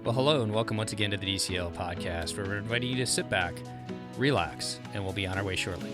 Well, hello and welcome once again to the DCL podcast, where we're inviting you to sit back, relax, and we'll be on our way shortly.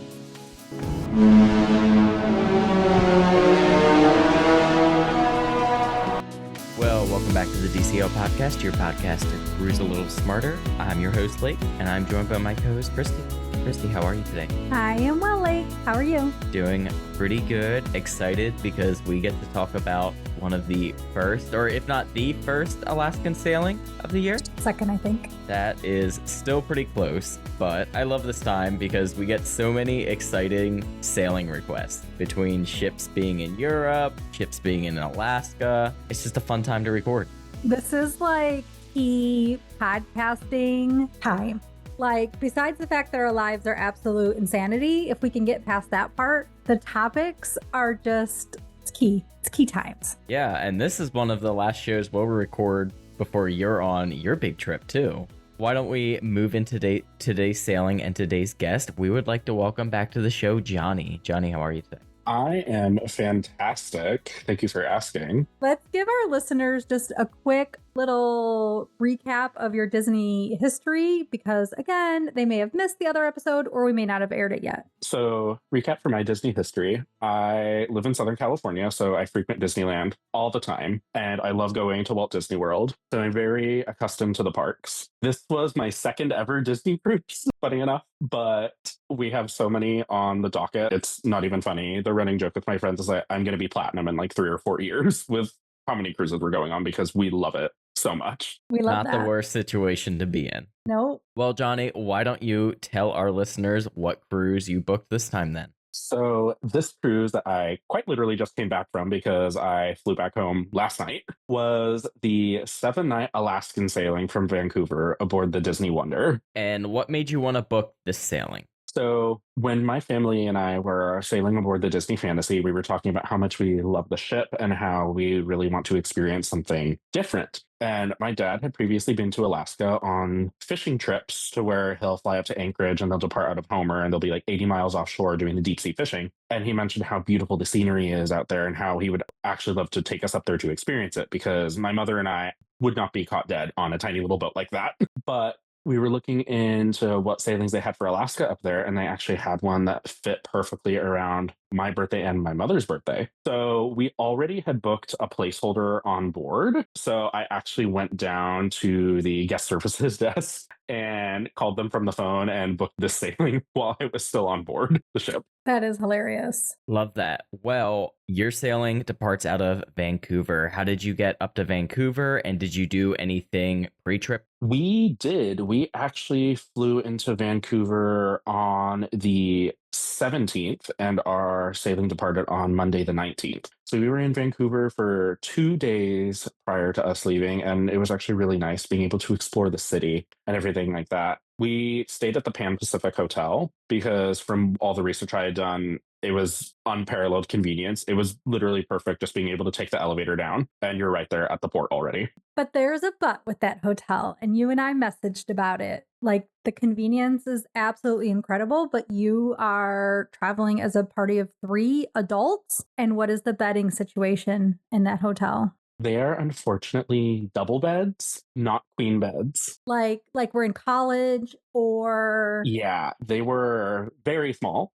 Well, welcome back to the DCL podcast, your podcast to cruise a little smarter. I'm your host, Lake, and I'm joined by my co-host, Christy. Christy, how are you today? I am well, Lake. How are you? Doing pretty good. Excited because we get to talk about one of the first, or if not the first, Alaskan sailing of the year. Second, I think. That is still pretty close, but I love this time because we get so many exciting sailing requests between ships being in Europe, ships being in Alaska. It's just a fun time to record. This is like key podcasting time. Like, besides the fact that our lives are absolute insanity, if we can get past that part, the topics are just, it's key. It's key times. Yeah, and this is one of the last shows we'll record before you're on your big trip, too. Why don't we move into today's sailing and today's guest? We would like to welcome back to the show, Johnny. Johnny, how are you today? I am fantastic. Thank you for asking. Let's give our listeners just a quick little recap of your Disney history, because again, they may have missed the other episode or we may not have aired it yet. So, recap for my Disney history. I live in Southern California, so I frequent Disneyland all the time, and I love going to Walt Disney World. So I'm very accustomed to the parks. This was my second ever Disney cruise, funny enough, but we have so many on the docket. It's not even funny. The running joke with my friends is that I'm going to be platinum in like 3 or 4 years with how many cruises we're going on because we love it so much. We love Not that. the worst situation to be in. Nope. Well, Johnny, why don't you tell our listeners what cruise you booked this time then? So this cruise that I quite literally just came back from because I flew back home last night was the 7-night Alaskan sailing from Vancouver aboard the Disney Wonder. And what made you want to book this sailing? So when my family and I were sailing aboard the Disney Fantasy, we were talking about how much we love the ship and how we really want to experience something different. And my dad had previously been to Alaska on fishing trips to where he'll fly up to Anchorage and they'll depart out of Homer and they'll be like 80 miles offshore doing the deep sea fishing. And he mentioned how beautiful the scenery is out there and how he would actually love to take us up there to experience it because my mother and I would not be caught dead on a tiny little boat like that. But we were looking into what sailings they had for Alaska up there, and they actually had one that fit perfectly around my birthday and my mother's birthday. So we already had booked a placeholder on board. So I actually went down to the guest services desk and called them from the phone and booked this sailing while I was still on board the ship. That is hilarious. Love that. Well, your sailing departs out of Vancouver. How did you get up to Vancouver, and did you do anything pre-trip? We did. We actually flew into Vancouver on the 17th, and our sailing departed on Monday the 19th. So we were in Vancouver for 2 days prior to us leaving, and it was actually really nice being able to explore the city and everything like that. We stayed at the Pan Pacific Hotel because from all the research I had done, it was unparalleled convenience. It was literally perfect just being able to take the elevator down and you're right there at the port already. But there's a but with that hotel, and you and I messaged about it. Like, the convenience is absolutely incredible, but you are traveling as a party of 3 adults. And what is the bedding situation in that hotel? They are unfortunately double beds, not queen beds. Like we're in college, or... Yeah, they were very small.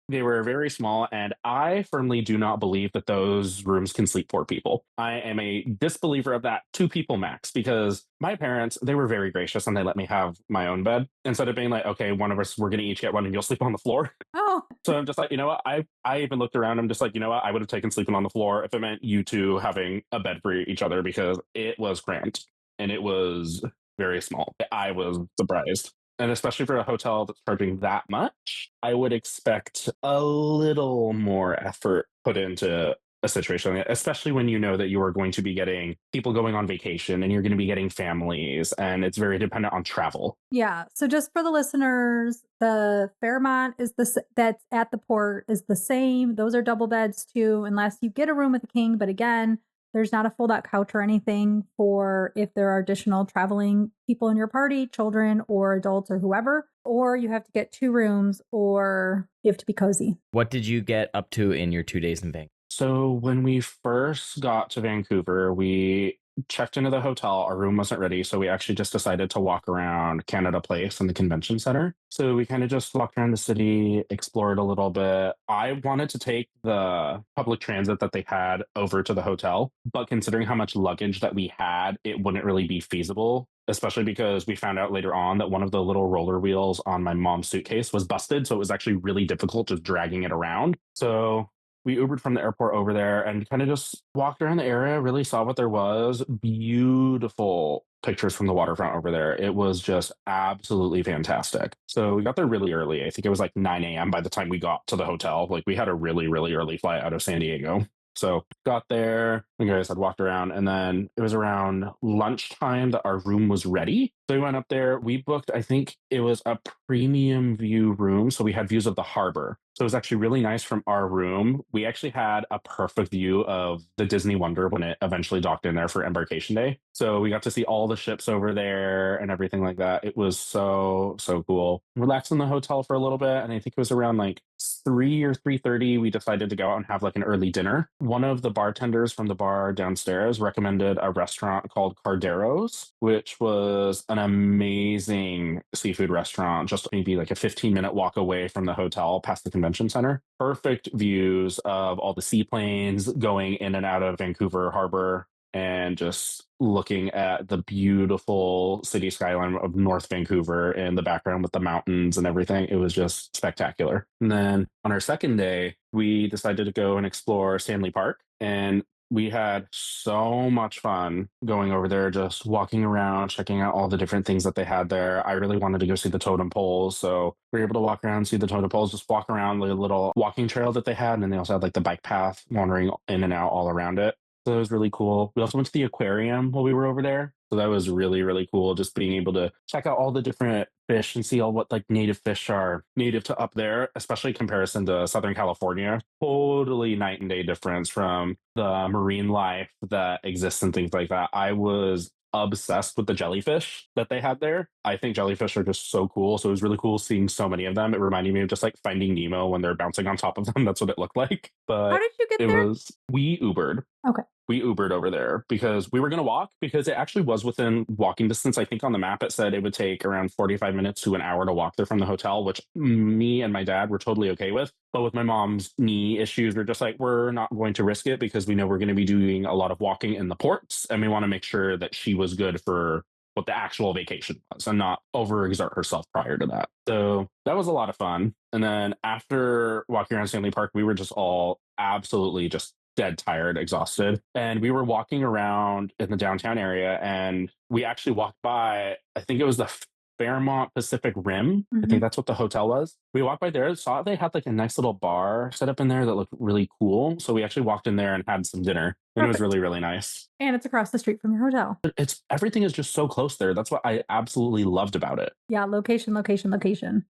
They were very small, and I firmly do not believe that those rooms can sleep 4 people. I am a disbeliever of that 2 people max because my parents, they were very gracious and they let me have my own bed instead of being like, okay, one of us, we're going to each get one and you'll sleep on the floor. Oh. So I'm just like, you know what? I even looked around. I'm just like, you know what? I would have taken sleeping on the floor if it meant you two having a bed for each other because it was cramped and it was very small. I was surprised. And especially for a hotel that's charging that much, I would expect a little more effort put into a situation like that, especially when you know that you are going to be getting people going on vacation and you're going to be getting families and it's very dependent on travel. Yeah. So just for the listeners, the Fairmont is that's at the port is the same. Those are double beds too, unless you get a room with a king. But again, there's not a fold out couch or anything for if there are additional traveling people in your party, children or adults or whoever, or you have to get 2 rooms or you have to be cozy. What did you get up to in your 2 days in Vancouver? So when we first got to Vancouver, we checked into the hotel. Our room wasn't ready. So we actually just decided to walk around Canada Place and the convention center. So we kind of just walked around the city, explored a little bit. I wanted to take the public transit that they had over to the hotel, but considering how much luggage that we had, it wouldn't really be feasible, especially because we found out later on that one of the little roller wheels on my mom's suitcase was busted. So it was actually really difficult just dragging it around. So we Ubered from the airport over there and kind of just walked around the area, really saw what there was. Beautiful pictures from the waterfront over there. It was just absolutely fantastic. So we got there really early. I think it was like 9 a.m. by the time we got to the hotel. Like we had a really, really early flight out of San Diego. So got there, you guys had walked around, and then it was around lunchtime that our room was ready. So we went up there. We booked, I think it was a premium view room. So we had views of the harbor. So it was actually really nice from our room. We actually had a perfect view of the Disney Wonder when it eventually docked in there for Embarkation Day. So we got to see all the ships over there and everything like that. It was so, so cool. Relaxed in the hotel for a little bit. And I think it was around like 3 or 3:30, we decided to go out and have like an early dinner. One of the bartenders from the bar downstairs recommended a restaurant called Cardero's, which was an amazing seafood restaurant, just maybe like a 15-minute walk away from the hotel past the convention center. Perfect views of all the seaplanes going in and out of Vancouver Harbor, and just looking at the beautiful city skyline of North Vancouver in the background with the mountains and everything. It was just spectacular. And then on our second day, we decided to go and explore Stanley Park. And we had so much fun going over there, just walking around, checking out all the different things that they had there. I really wanted to go see the totem poles. So we were able to walk around, see the totem poles, just walk around the little walking trail that they had. And then they also had like the bike path wandering in and out all around it. So that was really cool. We also went to the aquarium while we were over there. So that was really, really cool. Just being able to check out all the different fish and see all what like native fish are native to up there, especially in comparison to Southern California. Totally night and day difference from the marine life that exists and things like that. I was obsessed with the jellyfish that they had there. I think jellyfish are just so cool. So it was really cool seeing so many of them. It reminded me of just like Finding Nemo when they're bouncing on top of them. That's what it looked like. But How did you get it there? we Ubered. Okay. We Ubered over there because we were going to walk, because it actually was within walking distance. I think on the map it said it would take around 45 minutes to an hour to walk there from the hotel, which me and my dad were totally okay with. But with my mom's knee issues, we're just like, we're not going to risk it because we know we're going to be doing a lot of walking in the ports, and we want to make sure that she was good for what the actual vacation was and not overexert herself prior to that. So that was a lot of fun. And then after walking around Stanley Park, we were just all absolutely just dead tired, exhausted. And we were walking around in the downtown area, and we actually walked by, I think it was the Fairmont Pacific Rim. I think that's what the hotel was. We walked by there, saw they had like a nice little bar set up in there that looked really cool. So we actually walked in there and had some dinner. And It was really, really nice. And it's across the street from your hotel. Everything is just so close there. That's what I absolutely loved about it. Yeah, location.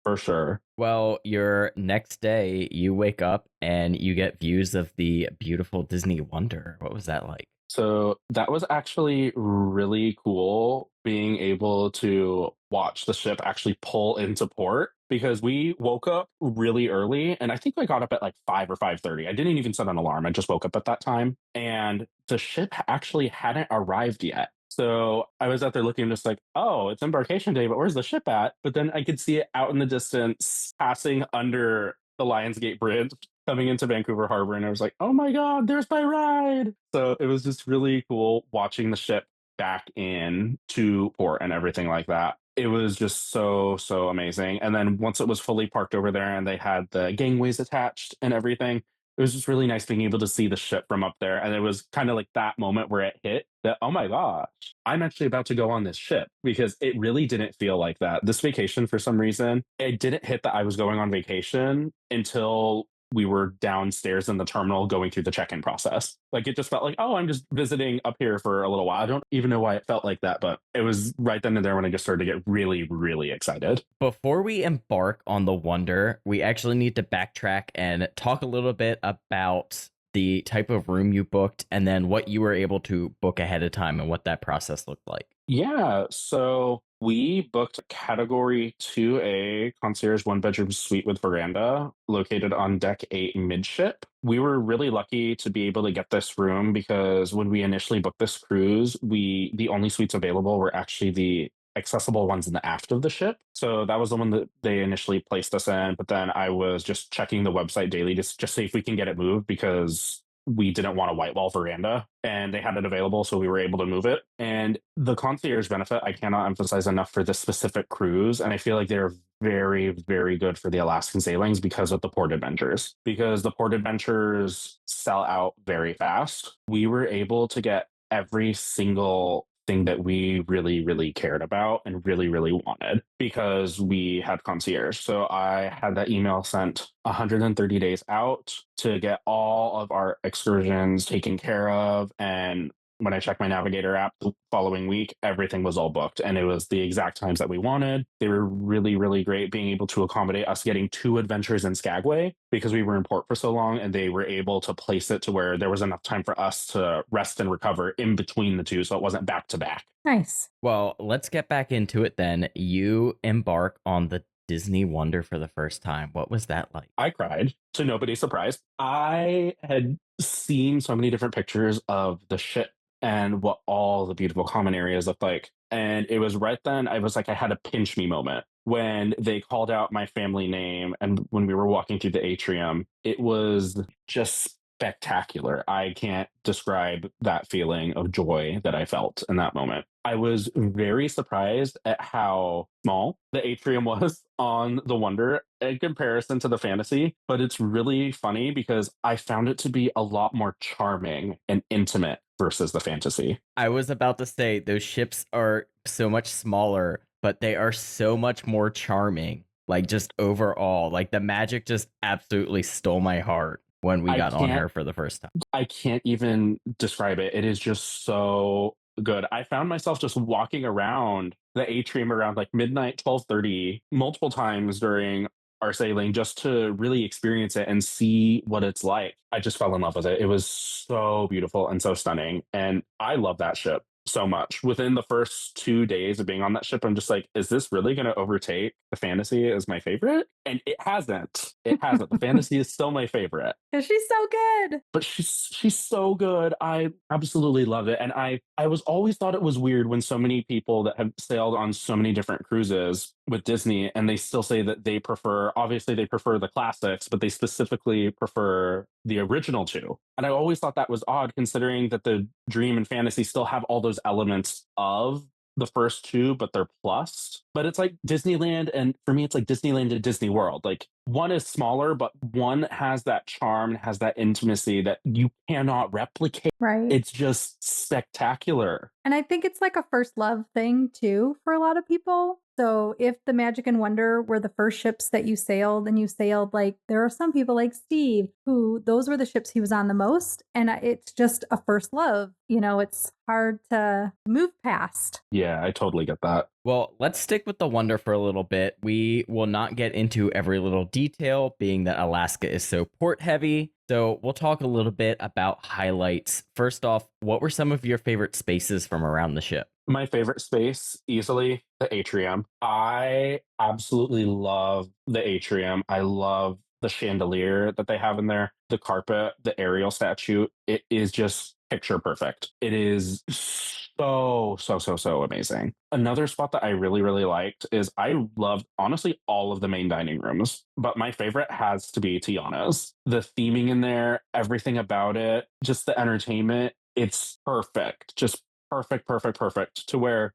For sure. Well, your next day, you wake up and you get views of the beautiful Disney Wonder. What was that like? So that was actually really cool, being able to watch the ship actually pull into port, because we woke up really early, and I think I got up at like 5 or 5:30. I didn't even set an alarm. I just woke up at that time, and the ship actually hadn't arrived yet. So I was out there looking, just like, oh, it's Embarkation Day, but where's the ship at? But then I could see it out in the distance, passing under the Lionsgate Bridge, coming into Vancouver Harbor, and I was like, oh my God, there's my ride. So it was just really cool watching the ship back in to port and everything like that. It was just so, so amazing. And then once it was fully parked over there and they had the gangways attached and everything, it was just really nice being able to see the ship from up there. And it was kind of like that moment where it hit that, oh my gosh, I'm actually about to go on this ship, because it really didn't feel like that. This vacation, for some reason, it didn't hit that I was going on vacation until we were downstairs in the terminal going through the check-in process. Like, it just felt like, oh, I'm just visiting up here for a little while. I don't even know why it felt like that, but it was right then and there when I just started to get really, really excited. Before we embark on the Wonder, we actually need to backtrack and talk a little bit about the type of room you booked and then what you were able to book ahead of time and what that process looked like. Yeah, so we booked Category 2A concierge one bedroom suite with veranda located on deck 8 midship. We were really lucky to be able to get this room because when we initially booked this cruise, the only suites available were actually the accessible ones in the aft of the ship. So that was the one that they initially placed us in, but then I was just checking the website daily to just see if we can get it moved because we didn't want a white wall veranda and they had it available, so we were able to move it. And the concierge benefit I cannot emphasize enough for this specific cruise, and I feel like they're very, very good for the Alaskan sailings because of the port adventures, because the port adventures sell out very fast. We were able to get every single thing that we really, really cared about and really, really wanted because we had concierge. So I had that email sent 130 days out to get all of our excursions taken care of. And when I checked my Navigator app the following week, everything was all booked and it was the exact times that we wanted. They were really, really great being able to accommodate us getting 2 adventures in Skagway because we were in port for so long, and they were able to place it to where there was enough time for us to rest and recover in between the two. So it wasn't back to back. Nice. Well, let's get back into it then. You embark on the Disney Wonder for the first time. What was that like? I cried, to nobody's surprise. I had seen so many different pictures of the ship and what all the beautiful common areas looked like. And it was right then, I was like, I had a pinch me moment when they called out my family name. And when we were walking through the atrium, it was just spectacular. I can't describe that feeling of joy that I felt in that moment. I was very surprised at how small the atrium was on the Wonder in comparison to the Fantasy, but it's really funny because I found it to be a lot more charming and intimate versus the Fantasy. I was about to say those ships are so much smaller, but they are so much more charming. Like just overall, like the magic just absolutely stole my heart when we got on her for the first time. I can't even describe it. It is just so good. I found myself just walking around the atrium around like midnight, 12:30 multiple times during our sailing just to really experience it and see what it's like. I just fell in love with it. It was so beautiful and so stunning. And I love that ship so much. Within the first 2 days of being on that ship, I'm just like, is this really going to overtake the Fantasy as my favorite? And it hasn't. It hasn't. The Fantasy is still my favorite. Because she's so good. But she's so good. I absolutely love it. And I was always thought it was weird when so many people that have sailed on so many different cruises with Disney and they still say that they prefer, obviously they prefer the classics, but they specifically prefer the original 2. And I always thought that was odd considering that the Dream and Fantasy still have all those elements of the first 2, but they're plus. But it's like Disneyland, and for me, it's like Disneyland and Disney World. Like one is smaller, but one has that charm, has that intimacy that you cannot replicate. Right. It's just spectacular. And I think it's like a first love thing too for a lot of people. So if the Magic and Wonder were the first ships that you sailed and you sailed, like there are some people like Steve who those were the ships he was on the most. And it's just a first love. You know, it's hard to move past. Yeah, I totally get that. Well, let's stick with the Wonder for a little bit. We will not get into every little detail, being that Alaska is so port heavy. So we'll talk a little bit about highlights. First off, what were some of your favorite spaces from around the ship? My favorite space, easily the atrium. I absolutely love the atrium. I love the chandelier that they have in there, the carpet, the Ariel statue. It is just picture perfect. It is so amazing. Another spot that I really, really liked is I loved, honestly, all of the main dining rooms, but my favorite has to be Tiana's. The theming in there, everything about it, just the entertainment, it's perfect. Just perfect to where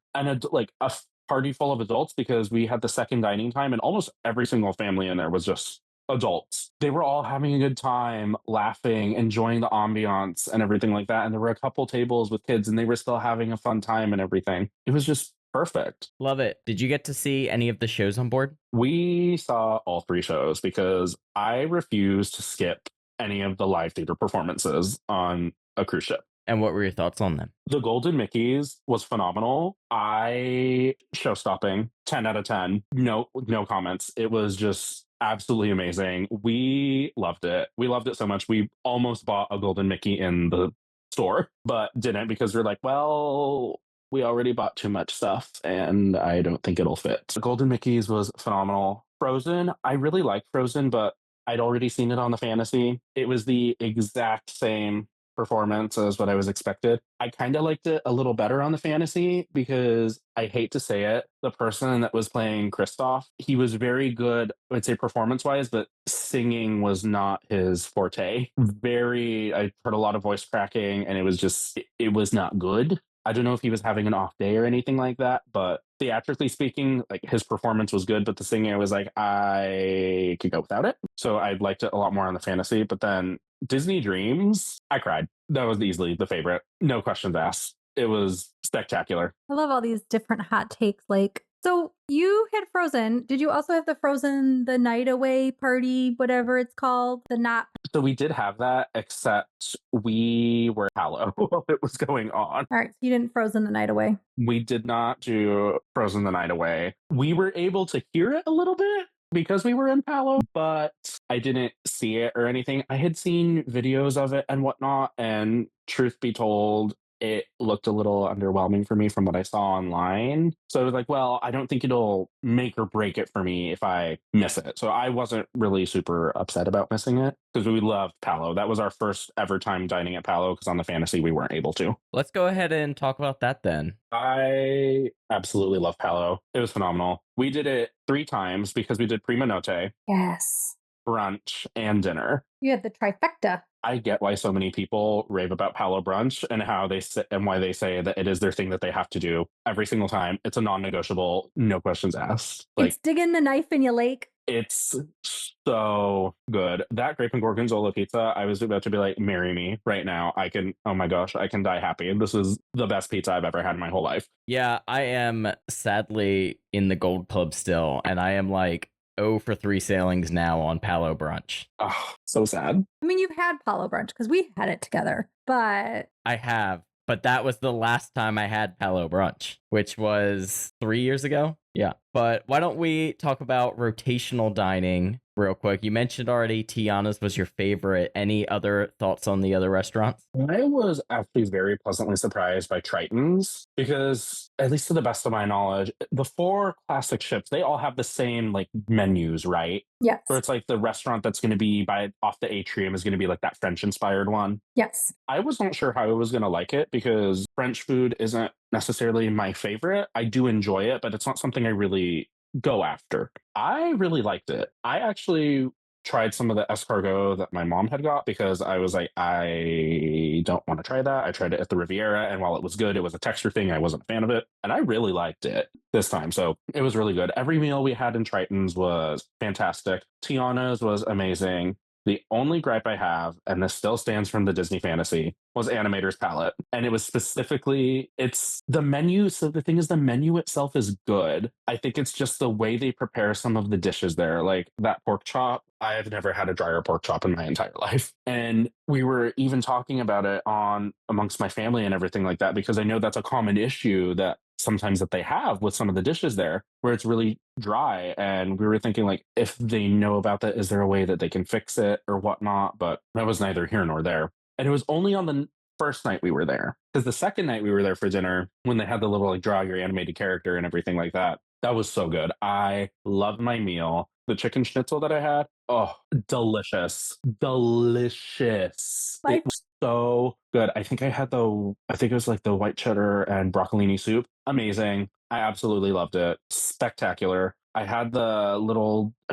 like a party full of adults, because we had the second dining time and almost every single family in there was just adults. They were all having a good time, laughing, enjoying the ambiance and everything like that. And there were a couple tables with kids and they were still having a fun time and everything. It was just perfect. Love it. Did you get to see any of the shows on board? We saw all 3 shows because I refuse to skip any of the live theater performances on a cruise ship. And what were your thoughts on them? The Golden Mickey's was phenomenal. Show stopping, 10 out of 10. No comments. It was just absolutely amazing. We loved it. We loved it so much. We almost bought a Golden Mickey in the store, but didn't because we're like, well, we already bought too much stuff and I don't think it'll fit. The Golden Mickey's was phenomenal. Frozen, I really liked Frozen, but I'd already seen it on the Fantasy. It was the exact same performance as what I was expected. I kind of liked it a little better on the Fantasy because I hate to say it, the person that was playing Kristoff, he was very good, I would say performance wise, but singing was not his forte. I heard a lot of voice cracking and it was not good. I don't know if he was having an off day or anything like that, but theatrically speaking, like his performance was good, but the singing, I was like, I could go without it. So I liked it a lot more on the Fantasy. But then Disney Dreams, I cried. That was easily the favorite. No questions asked. It was spectacular. I love all these different hot takes. Like, so you had Frozen. Did you also have the Frozen, the Night Away party, whatever it's called? So we did have that, except we were Hallow while it was going on. All right, so you didn't Frozen the Night Away. We did not do Frozen the Night Away. We were able to hear it a little bit because we were in Palo, but I didn't see it or anything. I had seen videos of it and whatnot, and truth be told, it looked a little underwhelming for me from what I saw online. So I was like, well, I don't think it'll make or break it for me if I miss it. So I wasn't really super upset about missing it because we loved Palo. That was our first ever time dining at Palo because on the Fantasy we weren't able to. Let's go ahead and talk about that then. I absolutely love Palo. It was phenomenal. We did it 3 times because we did Prima Notte, Yes. brunch, and dinner. You had the trifecta. I get why so many people rave about Palo brunch and how they say, and why they say that it is their thing that they have to do every single time. It's a non-negotiable, no questions asked. Like, it's digging the knife in your lake. it's so good. That grape and gorgonzola pizza, I was about to be like, marry me right now. Oh my gosh, I can die happy. This is the best pizza I've ever had in my whole life. Yeah, I am sadly in the Gold Club still, and I am like 0 for 3 sailings now on Palo brunch. Oh, so sad. I mean, you've had Palo brunch because we had it together, but I have, but that was the last time I had Palo brunch, which was 3 years ago. Yeah, but why don't we talk about rotational dining real quick? You mentioned already Tiana's was your favorite. Any other thoughts on the other restaurants? I was actually very pleasantly surprised by Triton's because, at least to the best of my knowledge, the 4 classic ships, they all have the same like menus, right? yes. Where it's like the restaurant that's going to be off the atrium is going to be like that French inspired one. Yes. I was not sure how I was going to like it because French food isn't necessarily my favorite. I do enjoy it, but it's not something I really go after. I really liked it. I actually tried some of the escargot that my mom had got because I was like, I don't want to try that. I tried it at the Riviera, and while it was good, it was a texture thing. I wasn't a fan of it, and I really liked it this time. So it was really good. Every meal we had in Triton's was fantastic. Tiana's was amazing. The only gripe I have, and this still stands from the Disney Fantasy, was Animator's Palette. And it was specifically, it's the menu. So the thing is, the menu itself is good. I think it's just the way they prepare some of the dishes there. Like that pork chop, I have never had a drier pork chop in my entire life. And we were even talking about it amongst my family and everything like that, because I know that's a common issue that sometimes that they have with some of the dishes there where it's really dry. And we were thinking like, if they know about that, is there a way that they can fix it or whatnot? But that was neither here nor there. And it was only on the first night we were there, because the second night we were there for dinner, when they had the little like draw your animated character and everything like that, that was so good. I loved my meal. The chicken schnitzel that I had, oh, delicious. It was so good. I think it was like the white cheddar and broccolini soup. Amazing. I absolutely loved it. Spectacular. I had I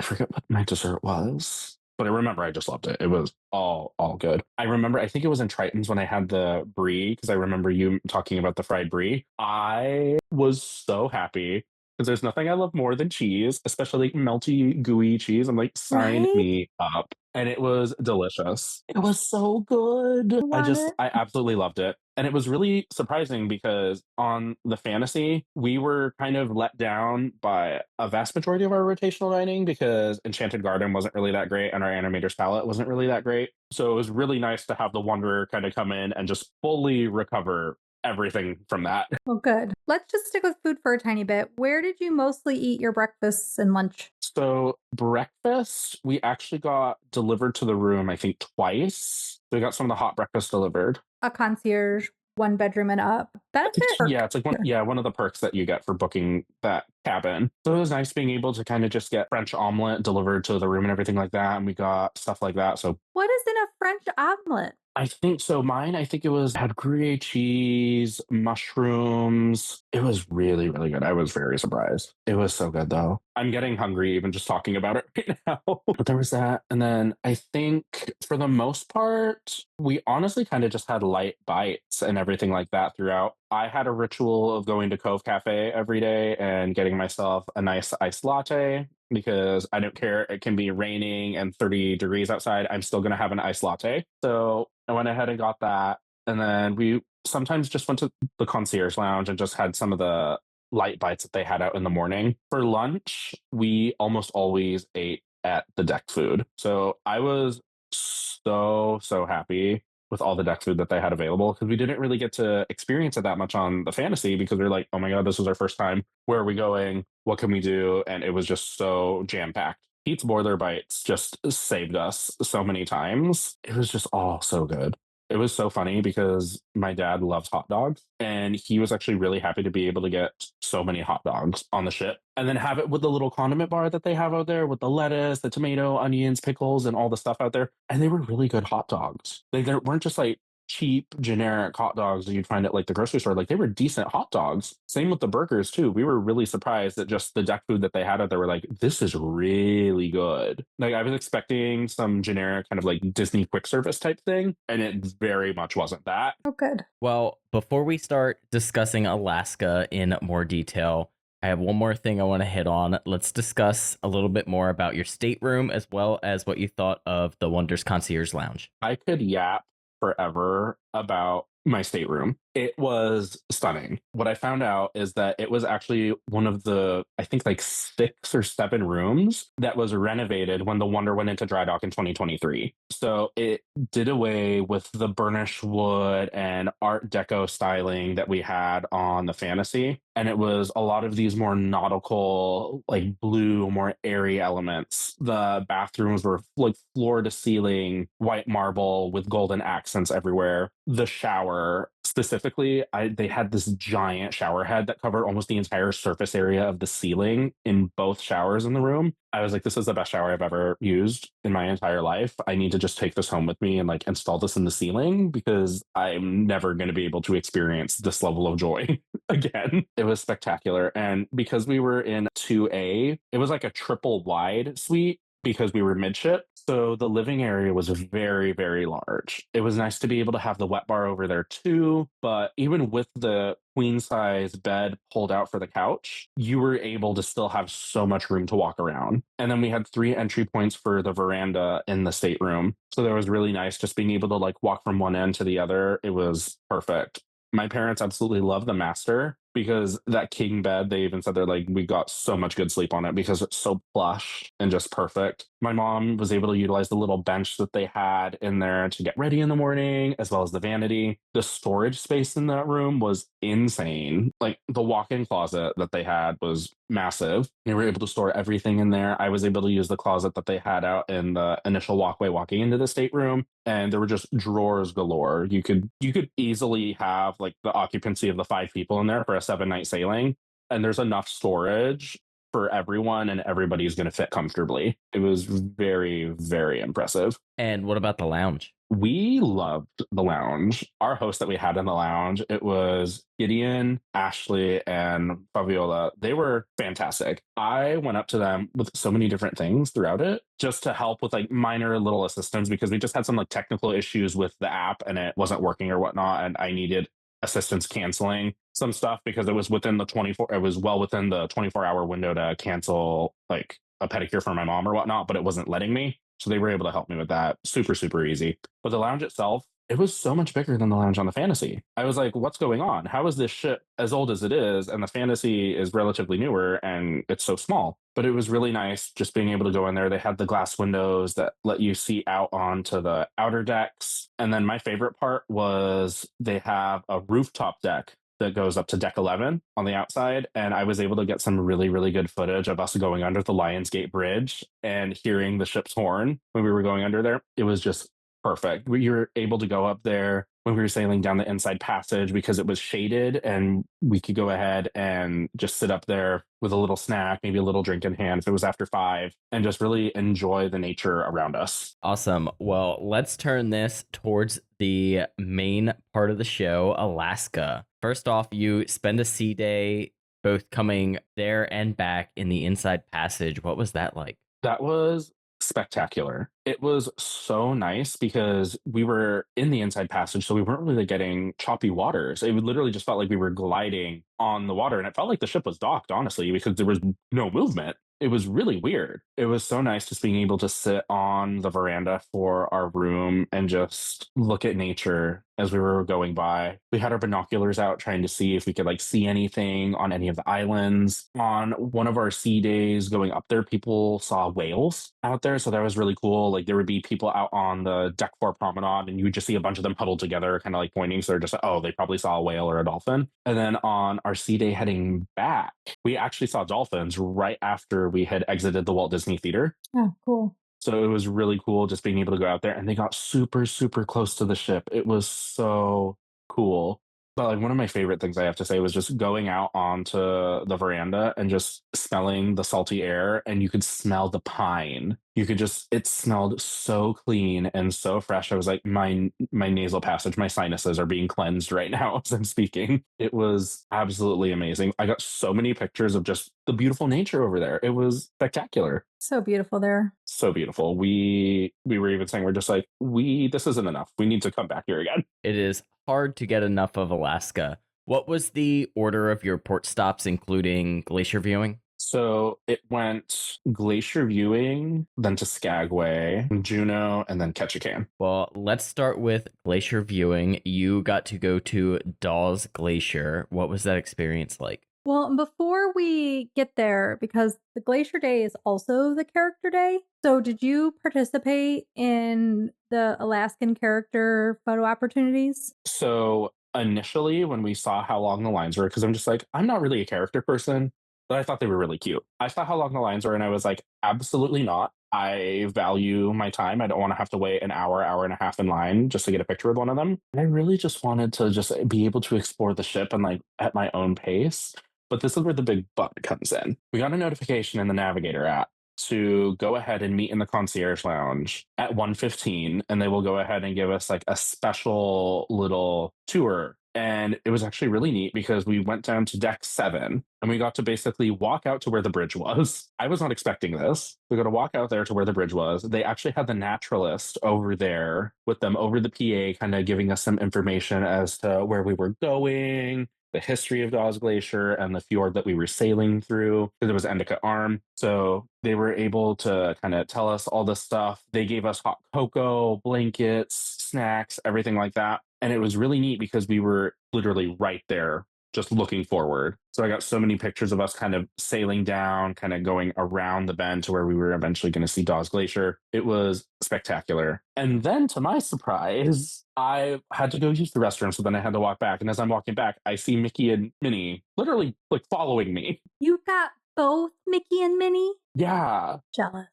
forget what my dessert was, but I remember I just loved it. It was all good. I think it was in Triton's when I had the brie, because I remember you talking about the fried brie. I was so happy because there's nothing I love more than cheese, especially like melty, gooey cheese. I'm like, sign me up. And it was delicious. It was so good. I absolutely loved it. And it was really surprising because on the Fantasy, we were kind of let down by a vast majority of our rotational dining because Enchanted Garden wasn't really that great and our Animator's Palette wasn't really that great. So it was really nice to have the Wanderer kind of come in and just fully recover everything from that. Well, good. Let's just stick with food for a tiny bit. Where did you mostly eat your breakfasts and lunch? So breakfast, we actually got delivered to the room, I think twice. We got some of the hot breakfast delivered. A concierge, 1 bedroom and up. benefit? Yeah, it's like one of the perks that you get for booking that cabin. So it was nice being able to kind of just get French omelet delivered to the room and everything like that. And we got stuff like that. So What is in a French omelet? I think so. Mine, I think it was had Gruyere cheese, mushrooms. It was really, really good. I was very surprised. It was so good, though. I'm getting hungry even just talking about it right now. But there was that. And then I think for the most part, we honestly kind of just had light bites and everything like that throughout. I had a ritual of going to Cove Cafe every day and getting myself a nice iced latte because I don't care. It can be raining and 30 degrees outside. I'm still going to have an iced latte. So I went ahead and got that. And then we sometimes just went to the concierge lounge and just had some of the light bites that they had out in the morning. For lunch, we almost always ate at the deck food. So I was so happy with all the deck food that they had available because we didn't really get to experience it that much on the fantasy because we were like, oh my God, this was our first time. Where are we going? What can we do? And it was just so jam packed. Pete's Boiler Bites just saved us so many times. It was just all so good. It was so funny because my dad loves hot dogs and he was actually really happy to be able to get so many hot dogs on the ship and then have it with the little condiment bar that they have out there with the lettuce, the tomato, onions, pickles, and all the stuff out there. And they were really good hot dogs. They weren't just like cheap generic hot dogs that you'd find at like the grocery store. Like they were decent hot dogs. Same with the burgers too. We were really surprised at just the deck food that they had out there. We're like, this is really good. Like I was expecting some generic kind of like Disney quick service type thing, and it very much wasn't that. Oh, good. Well, before we start discussing Alaska in more detail, I have one more thing I want to hit on. Let's discuss a little bit more about your stateroom as well as what you thought of the Wonders Concierge Lounge. I could yap forever about my stateroom. It was stunning. What I found out is that it was actually one of the, I think like 6 or 7 rooms that was renovated when the Wonder went into dry dock in 2023. So it did away with the burnished wood and Art Deco styling that we had on the Fantasy. And it was a lot of these more nautical, like blue, more airy elements. The bathrooms were like floor to ceiling, white marble with golden accents everywhere. The shower specifically, they had this giant shower head that covered almost the entire surface area of the ceiling in both showers in the room. I was like, this is the best shower I've ever used in my entire life. I need to just take this home with me and like install this in the ceiling because I'm never going to be able to experience this level of joy again. It was spectacular. And because we were in 2A, it was like a triple wide suite because we were midship. So the living area was very, very large. It was nice to be able to have the wet bar over there too. But even with the queen size bed pulled out for the couch, you were able to still have so much room to walk around. And then we had 3 entry points for the veranda in the stateroom. So that was really nice just being able to like walk from one end to the other. It was perfect. My parents absolutely love the master because that king bed, they even said they're like, we got so much good sleep on it because it's so plush and just perfect. My mom was able to utilize the little bench that they had in there to get ready in the morning, as well as the vanity. The storage space in that room was insane. Like the walk-in closet that they had was massive. They were able to store everything in there. I was able to use the closet that they had out in the initial walkway walking into the stateroom, and there were just drawers galore. You could easily have like the occupancy of the 5 people in there for a 7-night sailing, and there's enough storage for everyone and everybody's going to fit comfortably. It was very, very impressive. And what about the lounge? We loved the lounge. Our host that we had in the lounge, it was Gideon, Ashley, and Fabiola. They were fantastic. I went up to them with so many different things throughout it just to help with like minor little assistance because we just had some like technical issues with the app and it wasn't working or whatnot. And I needed assistance canceling some stuff because it was within the 24-hour window to cancel like a pedicure for my mom or whatnot, but it wasn't letting me. So they were able to help me with that. Super, super easy. But the lounge itself, it was so much bigger than the lounge on the Fantasy. I was like, what's going on? How is this ship as old as it is? And the Fantasy is relatively newer and it's so small. But it was really nice just being able to go in there. They had the glass windows that let you see out onto the outer decks. And then my favorite part was they have a rooftop deck that goes up to deck 11 on the outside. And I was able to get some really, really good footage of us going under the Lionsgate Bridge and hearing the ship's horn when we were going under there. It was just perfect. You were able to go up there when we were sailing down the inside passage because it was shaded and we could go ahead and just sit up there with a little snack, maybe a little drink in hand if it was after 5, and just really enjoy the nature around us. Awesome. Well, let's turn this towards the main part of the show, Alaska. First off, you spend a sea day both coming there and back in the inside passage. What was that like? That was spectacular. It was so nice because we were in the inside passage, so we weren't really getting choppy waters. It literally just felt like we were gliding on the water, and it felt like the ship was docked, honestly, because there was no movement. It was really weird. It was so nice just being able to sit on the veranda for our room and just look at nature as we were going by. We had our binoculars out trying to see if we could see anything on any of the islands. On one of our sea days going up there, people saw whales out there, so that was really cool. There would be people out on the deck 4 promenade, and you would just see a bunch of them huddled together, kind of pointing. So they're just, oh, they probably saw a whale or a dolphin. And then on our sea day heading back, we actually saw dolphins right after we had exited the Walt Disney Theater. Oh, cool. So it was really cool just being able to go out there, and they got super, super close to the ship. It was so cool. But one of my favorite things I have to say was just going out onto the veranda and just smelling the salty air, and you could smell the pine. It smelled so clean and so fresh. I was like, my nasal passage, my sinuses are being cleansed right now as I'm speaking. It was absolutely amazing. I got so many pictures of just the beautiful nature over there. It was spectacular. So beautiful there. So beautiful. We were even saying, we're just like, this isn't enough. We need to come back here again. It is hard to get enough of Alaska. What was the order of your port stops, including glacier viewing? So it went glacier viewing, then to Skagway, Juneau, and then Ketchikan. Well, let's start with glacier viewing. You got to go to Dawes Glacier. What was that experience like? Well, before we get there, because the Glacier Day is also the character day. So did you participate in the Alaskan character photo opportunities? So initially, when we saw how long the lines were, because I'm just like, I'm not really a character person, but I thought they were really cute. I saw how long the lines were, and I was like, absolutely not. I value my time. I don't want to have to wait an hour, hour and a half in line just to get a picture with one of them. And I really just wanted to just be able to explore the ship and at my own pace. But this is where the big but comes in. We got a notification in the Navigator app to go ahead and meet in the concierge lounge at 1:15, and they will go ahead and give us a special little tour. And it was actually really neat because we went down to deck 7 and we got to basically walk out to where the bridge was. I was not expecting this. We got to walk out there to where the bridge was. They actually had the naturalist over there with them over the PA, kind of giving us some information as to where we were going, the history of Dawes Glacier, and the fjord that we were sailing through, because it was Endicott Arm. So they were able to kind of tell us all this stuff. They gave us hot cocoa, blankets, snacks, everything like that. And it was really neat because we were literally right there, just looking forward. So I got so many pictures of us kind of sailing down, kind of going around the bend to where we were eventually going to see Dawes Glacier. It was spectacular. And then to my surprise, I had to go use the restroom. So then I had to walk back. And as I'm walking back, I see Mickey and Minnie literally following me. You got both Mickey and Minnie? Yeah. Jealous.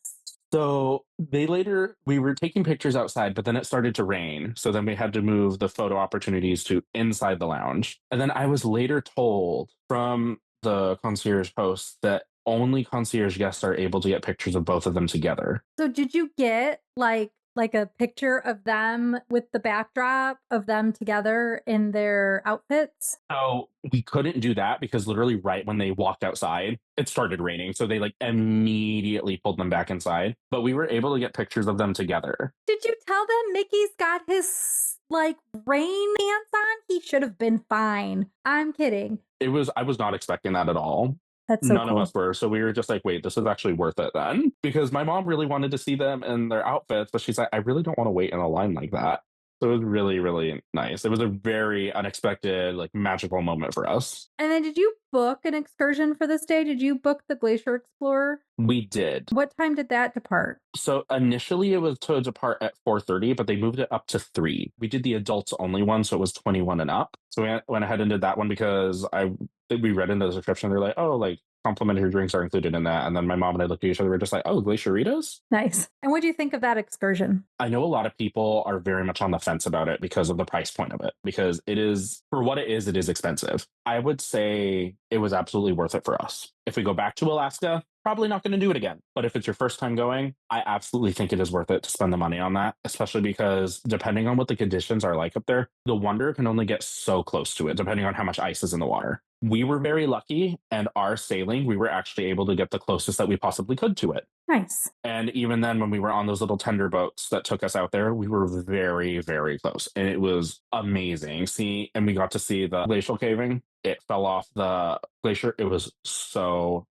So we were taking pictures outside, but then it started to rain. So then we had to move the photo opportunities to inside the lounge. And then I was later told from the concierge host that only concierge guests are able to get pictures of both of them together. So did you get like a picture of them with the backdrop of them together in their outfits? So we couldn't do that because literally right when they walked outside, it started raining. So they immediately pulled them back inside. But we were able to get pictures of them together. Did you tell them Mickey's got his rain pants on? He should have been fine. I'm kidding. I was not expecting that at all. That's so None cool. of us were. So we were just like, wait, this is actually worth it then. Because my mom really wanted to see them in their outfits, but she's like, I really don't want to wait in a line like that. So it was really, really nice. It was a very unexpected, magical moment for us. And then did you book an excursion for this day? Did you book the Glacier Explorer? We did. What time did that depart? So initially it was to depart at 4:30, but they moved it up to 3. We did the adults only one, so it was 21 and up. So we went ahead and did that one because we read in the description, they're like, oh, complimentary drinks are included in that. And then my mom and I looked at each other, we were just like, oh, Glacieritos? Nice. And what do you think of that excursion? I know a lot of people are very much on the fence about it because of the price point of it, because it is, for what it is expensive. I would say it was absolutely worth it for us. If we go back to Alaska, probably not going to do it again. But if it's your first time going, I absolutely think it is worth it to spend the money on that, especially because depending on what the conditions are like up there, the Wonder can only get so close to it, depending on how much ice is in the water. We were very lucky, and our sailing, we were actually able to get the closest that we possibly could to it. Nice. And even then, when we were on those little tender boats that took us out there, we were very, very close. And it was amazing. And we got to see the glacial caving. It fell off the glacier. It was so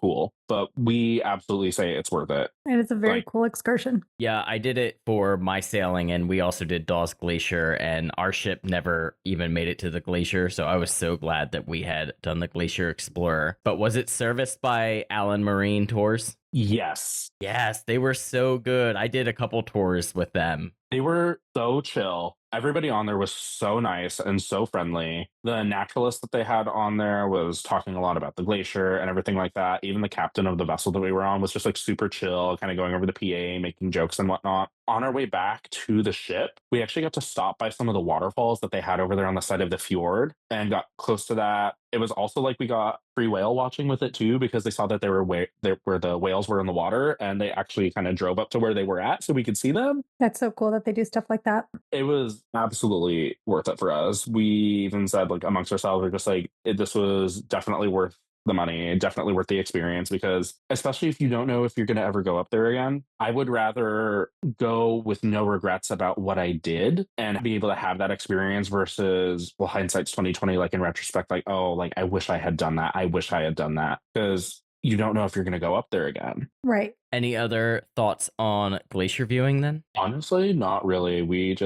cool. But we absolutely say it's worth it. And it's a very cool excursion. Yeah, I did it for my sailing, and we also did Dawes Glacier, and our ship never even made it to the glacier. So I was so glad that we had done the Glacier Explorer. But was it serviced by Allen Marine Tours? Yes. Yes, they were so good. I did a couple tours with them. They were so chill. Everybody on there was so nice and so friendly. The naturalist that they had on there was talking a lot about the glacier and everything like that. Even the captain of the vessel that we were on was just like super chill, kind of going over the PA, making jokes and whatnot. On our way back to the ship, we actually got to stop by some of the waterfalls that they had over there on the side of the fjord and got close to that. It was also like we got free whale watching with it too, because they saw that where the whales were in the water, and they actually kind of drove up to where they were at so we could see them. That's so cool that they do stuff like that. It was absolutely worth it for us. We even said, like, amongst ourselves, we're just like, this was definitely worth the money, definitely worth the experience, because especially if you don't know if you're going to ever go up there again, I would rather go with no regrets about what I did and be able to have that experience versus, well, hindsight's 2020, like in retrospect, like, oh, like I wish I had done that. I wish I had done that, because you don't know if you're going to go up there again. Right. Any other thoughts on glacier viewing then? Honestly, not really. We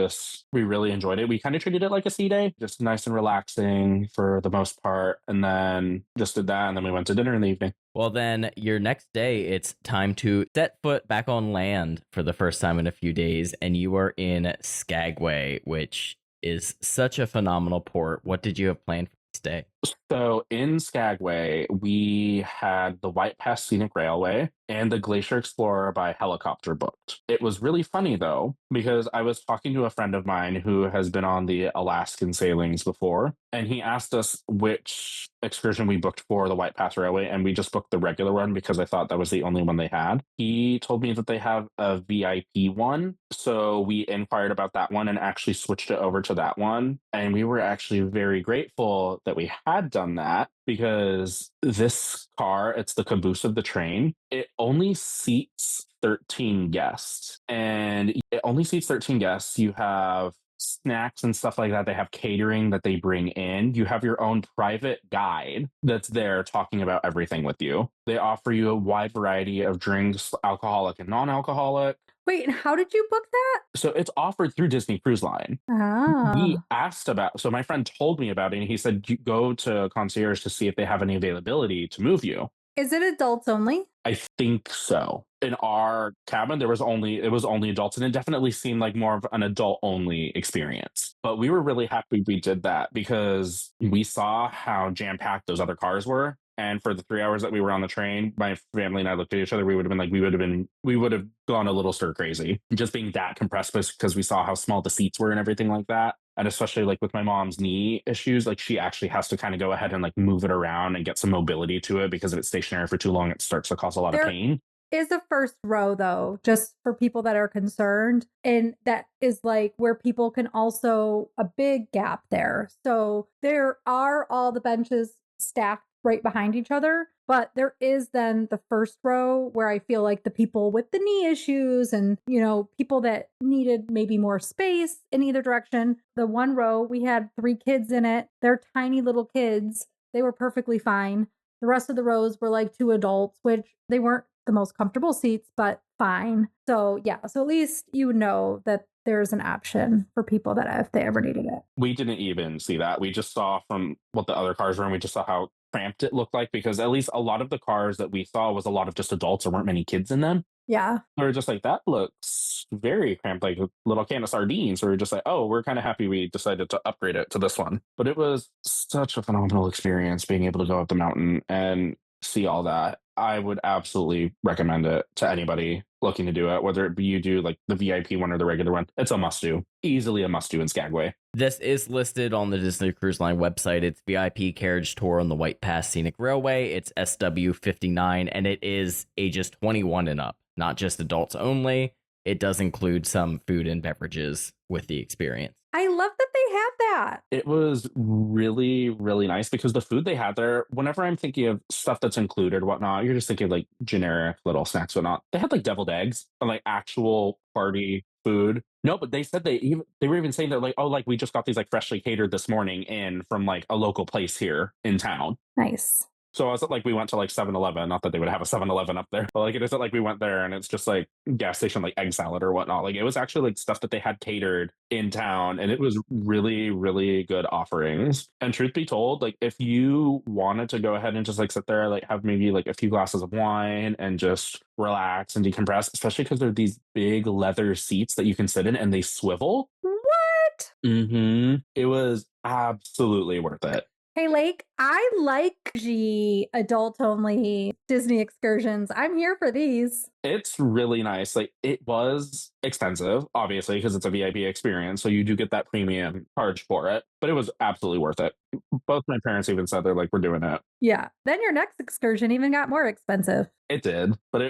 really enjoyed it. We kind of treated it like a sea day, just nice and relaxing for the most part. And then just did that. And then we went to dinner in the evening. Well, then your next day, it's time to set foot back on land for the first time in a few days. And you are in Skagway, which is such a phenomenal port. What did you have planned for this day? So in Skagway, we had the White Pass Scenic Railway and the Glacier Explorer by helicopter booked. It was really funny, though, because I was talking to a friend of mine who has been on the Alaskan sailings before, and he asked us which excursion we booked for the White Pass Railway, and we just booked the regular one because I thought that was the only one they had. He told me that they have a VIP one, so we inquired about that one and actually switched it over to that one, and we were actually very grateful that we had done that, because this car, it's the caboose of the train, it only seats 13 guests. And it only seats 13 guests. You have snacks and stuff like that. They have catering that they bring in. You have your own private guide that's there talking about everything with you. They offer you a wide variety of drinks, alcoholic and non-alcoholic. Wait, and how did you book that? So it's offered through Disney Cruise Line. Oh. We asked about, so my friend told me about it, and he said, you go to concierge to see if they have any availability to move you. Is it adults only? I think so. In our cabin, it was only adults, and it definitely seemed like more of an adult only experience. But we were really happy we did that, because we saw how jam-packed those other cars were. And for the 3 hours that we were on the train, my family and I looked at each other. We would have gone a little stir crazy, just being that compressed, because we saw how small the seats were and everything like that. And especially like with my mom's knee issues, like she actually has to kind of go ahead and like move it around and get some mobility to it, because if it's stationary for too long, it starts to cause a lot of pain. Is a first row, though, just for people that are concerned, and that is like where people can also a big gap there. So there are all the benches stacked right behind each other, but there is then the first row where I feel like the people with the knee issues and, you know, people that needed maybe more space in either direction. The one row, we had 3 kids in it. They're tiny little kids. They were perfectly fine. The rest of the rows were like 2 adults, which they weren't the most comfortable seats, but fine. So yeah, so at least you know that there's an option for people that if they ever needed it. We didn't even see that. We just saw from what the other cars were, and we just saw how cramped it looked like, because at least a lot of the cars that we saw was a lot of just adults. There weren't many kids in them. Yeah. We were just like, that looks very cramped, like a little can of sardines. So we were just like, oh, we're kind of happy we decided to upgrade it to this one. But it was such a phenomenal experience being able to go up the mountain. And see all that, I would absolutely recommend it to anybody looking to do it, whether it be you do like the VIP one or the regular one. It's a must do, easily a must do in Skagway. This is listed on the Disney Cruise Line website. It's VIP carriage tour on the White Pass Scenic Railway. It's SW59, and it is ages 21 and up, not just adults only. It does include some food and beverages with the experience. I love that they have that. It was really, really nice because the food they had there, whenever I'm thinking of stuff that's included, whatnot, you're just thinking like generic little snacks, whatnot. They had like deviled eggs and like actual party food. No, but they said they were even saying they're like, oh, like we just got these like freshly catered this morning in from like a local place here in town. Nice. So is it like we went to like 7-Eleven, not that they would have a 7-Eleven up there, but like it isn't like we went there and it's just like gas station like egg salad or whatnot. Like it was actually like stuff that they had catered in town, and it was really, really good offerings. And truth be told, like if you wanted to go ahead and just like sit there, like have maybe like a few glasses of wine and just relax and decompress, especially because they're these big leather seats that you can sit in and they swivel. What? It was absolutely worth it. Hey, Lake, I like the adult only Disney excursions. I'm here for these. It's really nice. Like it was expensive, obviously, because it's a VIP experience. So you do get that premium charge for it, but it was absolutely worth it. Both my parents even said they're like, we're doing it. Yeah. Then your next excursion even got more expensive. It did, but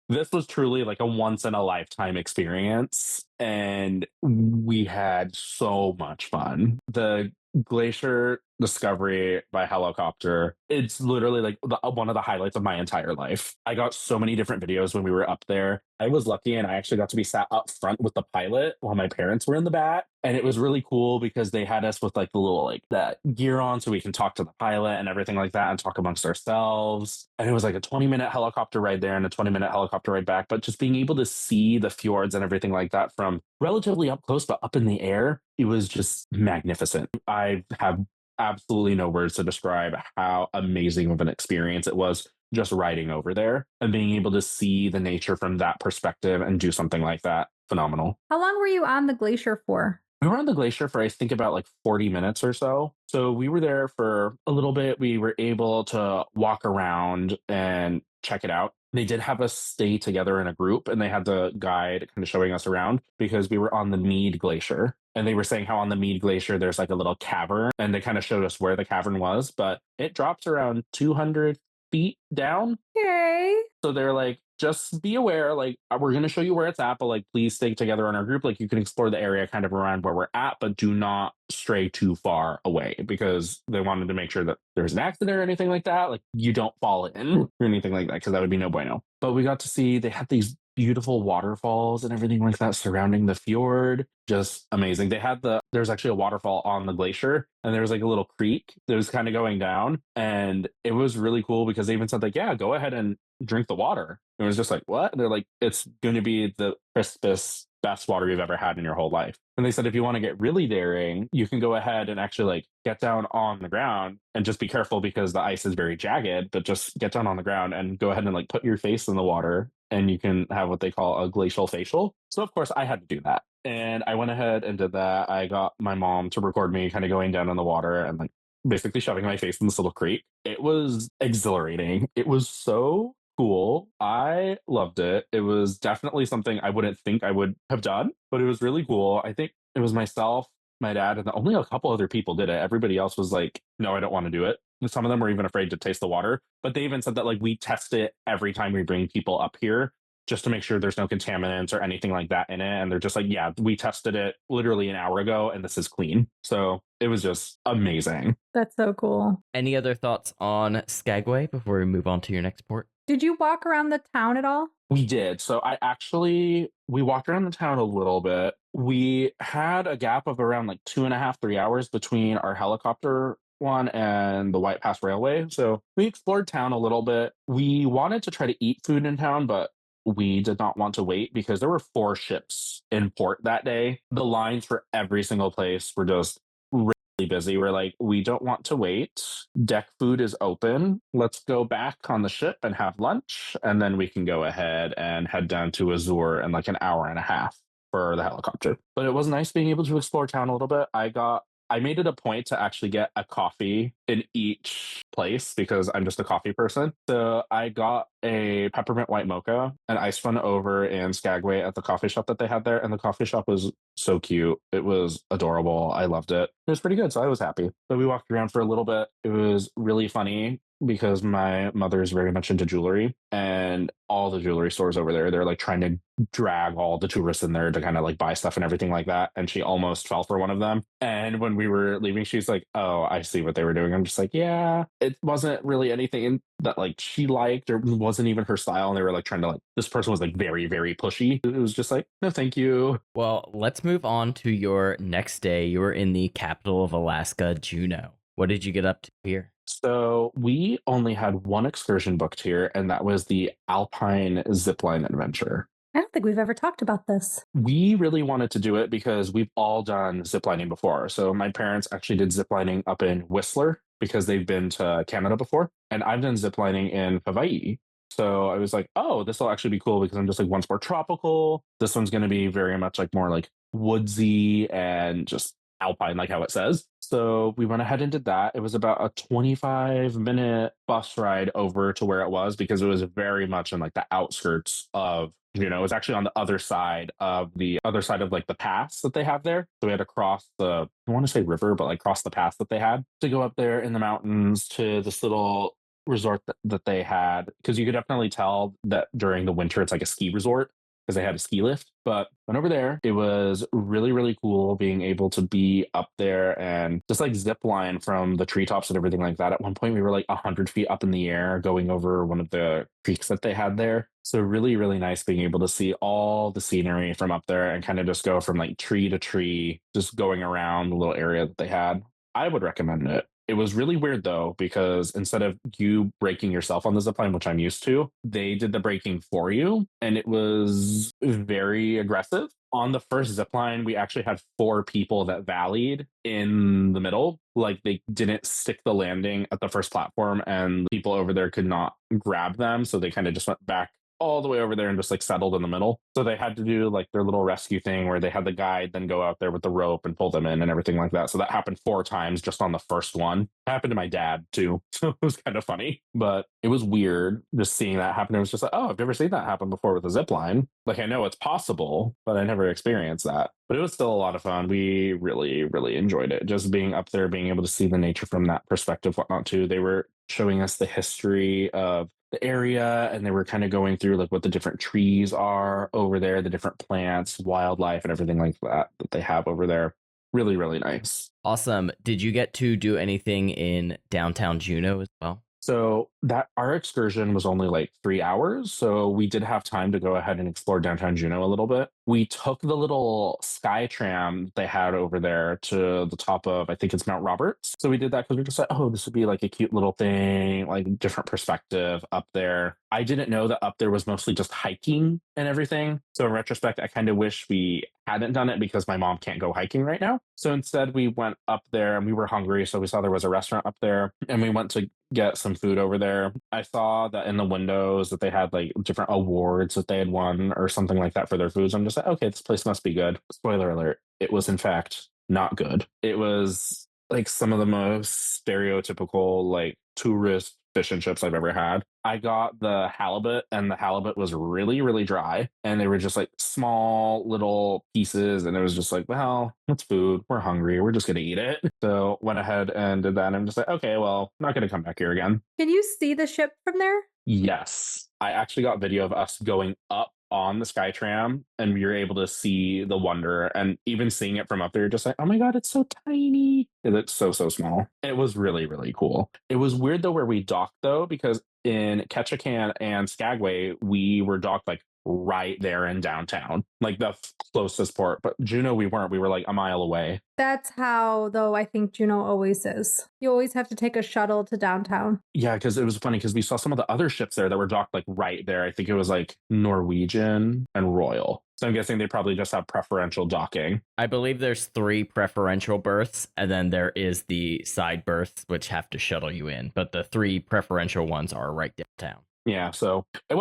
this was truly like a once in a lifetime experience. And we had so much fun. The glacier discovery by helicopter, it's literally like one of the highlights of my entire life. I got so many different videos when we were up there. I was lucky and I actually got to be sat up front with the pilot while my parents were in the back. And it was really cool because they had us with like the little like that gear on so we can talk to the pilot and everything like that and talk amongst ourselves. And it was like a 20-minute helicopter ride there and a 20-minute helicopter ride back. But just being able to see the fjords and everything like that from relatively up close, but up in the air, it was just magnificent. I have absolutely no words to describe how amazing of an experience it was just riding over there and being able to see the nature from that perspective and do something like that. Phenomenal. How long were you on the glacier for? We were on the glacier for, I think, about like 40 minutes or so. So we were there for a little bit. We were able to walk around and check it out. They did have us stay together in a group and they had the guide kind of showing us around because we were on the Mead Glacier. And they were saying how on the Mead Glacier, there's like a little cavern and they kind of showed us where the cavern was, but it drops around 200 feet down. Okay. So they're like, just be aware, like, we're going to show you where it's at, but like, please stay together in our group. Like, you can explore the area kind of around where we're at, but do not stray too far away because they wanted to make sure that there's an accident or anything like that. Like, you don't fall in or anything like that because that would be no bueno. But we got to see they had these beautiful waterfalls and everything like that surrounding the fjord. Just amazing. There's actually a waterfall on the glacier and there was like a little creek that was kind of going down. And it was really cool because they even said like, yeah, go ahead and drink the water. And it was just like, what? And they're like, it's going to be the crispest, best water you've ever had in your whole life. And they said, if you want to get really daring, you can go ahead and actually like get down on the ground and just be careful because the ice is very jagged, but just get down on the ground and go ahead and like put your face in the water and you can have what they call a glacial facial. So of course I had to do that. And I went ahead and did that. I got my mom to record me kind of going down in the water and like basically shoving my face in this little creek. It was exhilarating. It was so cool. I loved it. It was definitely something I wouldn't think I would have done, but it was really cool. I think it was myself, my dad, and only a couple other people did it. Everybody else was like, no, I don't want to do it. And some of them were even afraid to taste the water, but they even said that like we test it every time we bring people up here just to make sure there's no contaminants or anything like that in it. And they're just like, yeah, we tested it literally an hour ago and this is clean. So it was just amazing. That's so cool. Any other thoughts on Skagway before we move on to your next port? Did you walk around the town at all? We did. So we walked around the town a little bit. We had a gap of around like 2.5, 3 hours between our helicopter one and the White Pass Railway. So we explored town a little bit. We wanted to try to eat food in town, but we did not want to wait because there were 4 ships in port that day. The lines for every single place were just really busy. We're like, we don't want to wait. Deck food is open. Let's go back on the ship and have lunch. And then we can go ahead and head down to Azure in like an hour and a half for the helicopter. But it was nice being able to explore town a little bit. I got I made it a point to actually get a coffee in each place because I'm just a coffee person. So I got a peppermint white mocha and iced one over in Skagway at the coffee shop that they had there. And the coffee shop was so cute. It was adorable. I loved it. It was pretty good. So I was happy. So we walked around for a little bit. It was really funny because my mother is very much into jewelry, and all the jewelry stores over there, they're like trying to drag all the tourists in there to kind of like buy stuff and everything like that. And she almost fell for one of them. And when we were leaving, she's like, "Oh, I see what they were doing." I'm just like, "Yeah, it wasn't really anything that like she liked or wasn't even her style." And they were like trying to like, this person was like very, very pushy. It was just like, "No, thank you." Well, let's move on to your next day. You were in the capital of Alaska, Juneau. What did you get up to here? So we only had one excursion booked here, and that was the Alpine Zipline Adventure. I don't think we've ever talked about this. We really wanted to do it because we've all done ziplining before. So my parents actually did ziplining up in Whistler because they've been to Canada before, and I've done ziplining in Hawaii. So I was like, oh, this will actually be cool because I'm just like, one's more tropical. This one's going to be very much like more like woodsy and just alpine, like how it says. So we went ahead and did that. It was about a 25-minute bus ride over to where it was because it was very much in like the outskirts of Juneau. It was actually on the other side of like the pass that they have there. So we had to cross the, I want to say river, but like cross the pass that they had to go up there in the mountains to this little resort that they had, because you could definitely tell that during the winter it's like a ski resort because they had a ski lift. But went over there, it was really, really cool being able to be up there and just like zip line from the treetops and everything like that. At one point we were like 100 feet up in the air going over one of the creeks that they had there. So really, really nice being able to see all the scenery from up there and kind of just go from like tree to tree, just going around the little area that they had. I would recommend it. It was really weird though, because instead of you braking yourself on the zipline, which I'm used to, they did the braking for you. And it was very aggressive. On the first zipline, we actually had 4 people that valleyed in the middle. Like they didn't stick the landing at the first platform and people over there could not grab them. So they kind of just went back all the way over there and just like settled in the middle. So they had to do like their little rescue thing where they had the guide then go out there with the rope and pull them in and everything like that. So that happened 4 times just on the first one. It happened to my dad too. So it was kind of funny, but it was weird just seeing that happen. It was just like, oh, I've never seen that happen before with a zip line. Like I know it's possible, but I never experienced that. But it was still a lot of fun. We really, really enjoyed it. Just being up there, being able to see the nature from that perspective, whatnot too. They were showing us the history of the area, and they were kind of going through like what the different trees are over there, the different plants, wildlife, and everything like that they have over there. Really, really nice. Awesome. Did you get to do anything in downtown Juneau as well? So that our excursion was only like 3 hours. So we did have time to go ahead and explore downtown Juneau a little bit. We took the little sky tram they had over there to the top of, I think it's Mount Roberts. So we did that because we just like, oh, this would be like a cute little thing, like different perspective up there. I didn't know that up there was mostly just hiking and everything. So in retrospect, I kind of wish we hadn't done it because my mom can't go hiking right now. So instead we went up there and we were hungry. So we saw there was a restaurant up there and we went to get some food over there. I saw that in the windows that they had like different awards that they had won or something like that for their foods. I'm just like, okay, this place must be good. Spoiler alert, it was in fact not good. It was like some of the most stereotypical like tourist fish and chips I've ever had. I got the halibut and the halibut was really, really dry and they were just like small little pieces and it was just like, well, it's food. We're hungry. We're just going to eat it. So went ahead and did that. And I'm just like, okay, well, I'm not going to come back here again. Can you see the ship from there? Yes. I actually got video of us going up on the Skytram and we were able to see the wonder, and even seeing it from up there, you're just like, oh my God, it's so tiny. It's so, so small. It was really, really cool. It was weird though where we docked though, because in Ketchikan and Skagway, we were docked like right there in downtown, like the closest port. But Juneau, we weren't. We were like a mile away. That's how, though, I think Juneau always is. You always have to take a shuttle to downtown. Yeah, because it was funny because we saw some of the other ships there that were docked like right there. I think it was like Norwegian and Royal. So I'm guessing they probably just have preferential docking. I believe there's 3 preferential berths, and then there is the side berths, which have to shuttle you in. But the 3 preferential ones are right downtown. Yeah, so it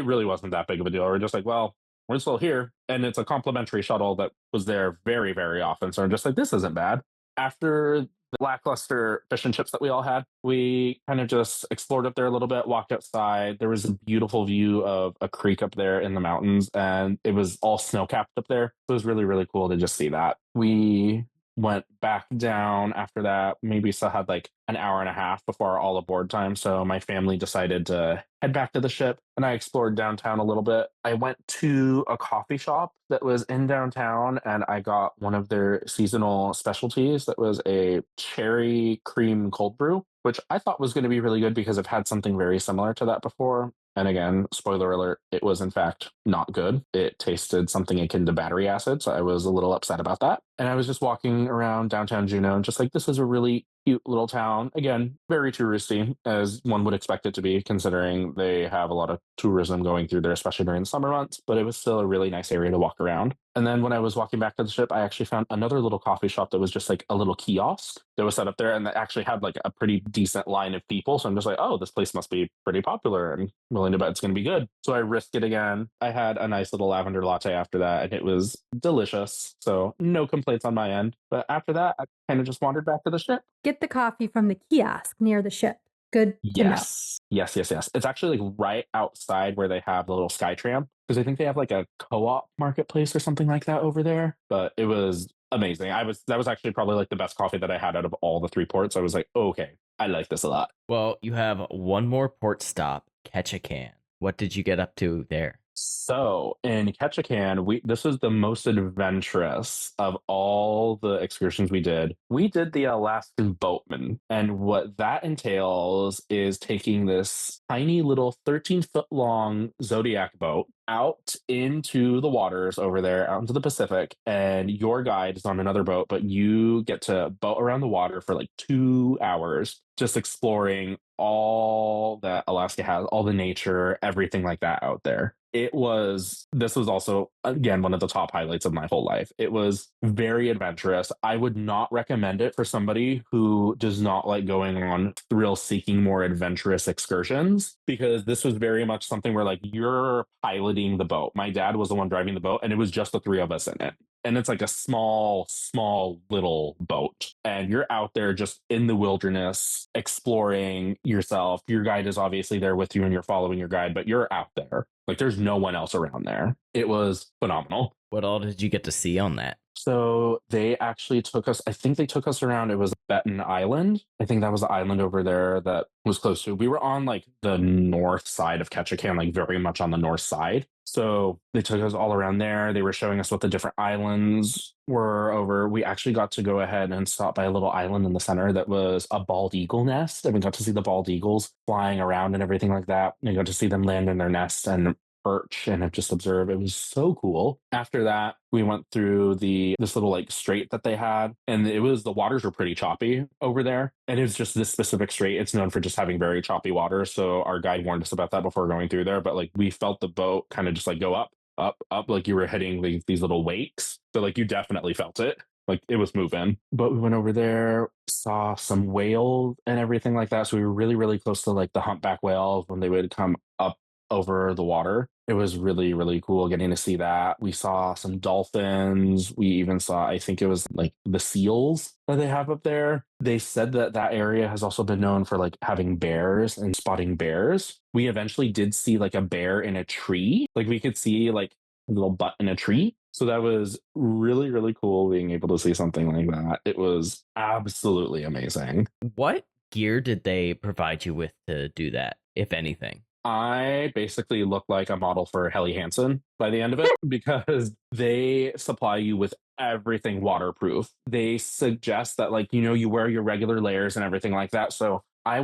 really wasn't that big of a deal. We're just like, well, we're still here. And it's a complimentary shuttle that was there very, very often. So I'm just like, this isn't bad. after the lackluster fish and chips that we all had, we kind of just explored up there a little bit, walked outside. There was a beautiful view of a creek up there in the mountains, and it was all snow capped up there. So it was really, really cool to just see that. We went back down after that. Maybe still had like an hour and a half before our all aboard time. So my family decided to head back to the ship, and I explored downtown a little bit. I went to a coffee shop that was in downtown, and I got one of their seasonal specialties that was a cherry cream cold brew, which I thought was going to be really good because I've had something very similar to that before. And again, spoiler alert, it was in fact not good. It tasted something akin to battery acid. So I was a little upset about that. And I was just walking around downtown Juneau and just like, this is a really cute little town. Again, very touristy, as one would expect it to be, considering they have a lot of tourism going through there, especially during the summer months. But it was still a really nice area to walk around. And then when I was walking back to the ship, I actually found another little coffee shop that was just like a little kiosk that was set up there, and that actually had like a pretty decent line of people. So I'm just like, oh, this place must be pretty popular and willing to bet it's going to be good. So I risked it again. I had a nice little lavender latte after that, and it was delicious. So no complaints on my end. But after that, I kind of just wandered back to the ship. Get the coffee from the kiosk near the ship. Good to know. Yes. It's actually like right outside where they have the little sky tram, because I think they have like a co-op marketplace or something like that over there. But it was amazing. That was actually probably like the best coffee that I had out of all the 3 ports. I was like, okay, I like this a lot. Well, you have one more port stop, Ketchikan. What did you get up to there? So in Ketchikan, this was the most adventurous of all the excursions we did. We did the Alaskan Boatman. And what that entails is taking this tiny little 13-foot long Zodiac boat out into the waters over there, out into the Pacific, and your guide is on another boat, but you get to boat around the water for like 2 hours, just exploring all that Alaska has, all the nature, everything like that out there. This was also, again, one of the top highlights of my whole life. It was very adventurous. I would not recommend it for somebody who does not like going on thrill-seeking, more adventurous excursions, because this was very much something where like you're piloting the boat. My dad was the one driving the boat, and it was just the 3 of us in it. And it's like a small little boat. And you're out there just in the wilderness, exploring yourself. Your guide is obviously there with you and you're following your guide, but you're out there. Like there's no one else around there. It was phenomenal. What all did you get to see on that? So they actually I think they took us around, it was Benton Island. I think that was the island over there that was close to. We were on like the north side of Ketchikan, like very much on the north side. So they took us all around there. They were showing us what the different islands were over. We actually got to go ahead and stop by a little island in the center that was a bald eagle nest. And we got to see the bald eagles flying around and everything like that. We got to see them land in their nests and perch and have just observed. It was so cool. After that, we went through this little like strait that they had, and the waters were pretty choppy over there. And it was just this specific strait. It's known for just having very choppy water. So our guide warned us about that before going through there. But like we felt the boat kind of just like go up, like you were hitting these little wakes. So like you definitely felt it. Like it was moving. But we went over there, saw some whales and everything like that. So we were really, really close to like the humpback whales when they would come up over the water. It was really, really cool getting to see that. We saw some dolphins. We even saw, I think it was like the seals that they have up there. They said that area has also been known for like having bears and spotting bears. We eventually did see like a bear in a tree. Like we could see like a little butt in a tree. So that was really, really cool being able to see something like that. It was absolutely amazing. What gear did they provide you with to do that, if anything? I basically look like a model for Helly Hansen by the end of it, because they supply you with everything waterproof. They suggest that like, you wear your regular layers and everything like that. So I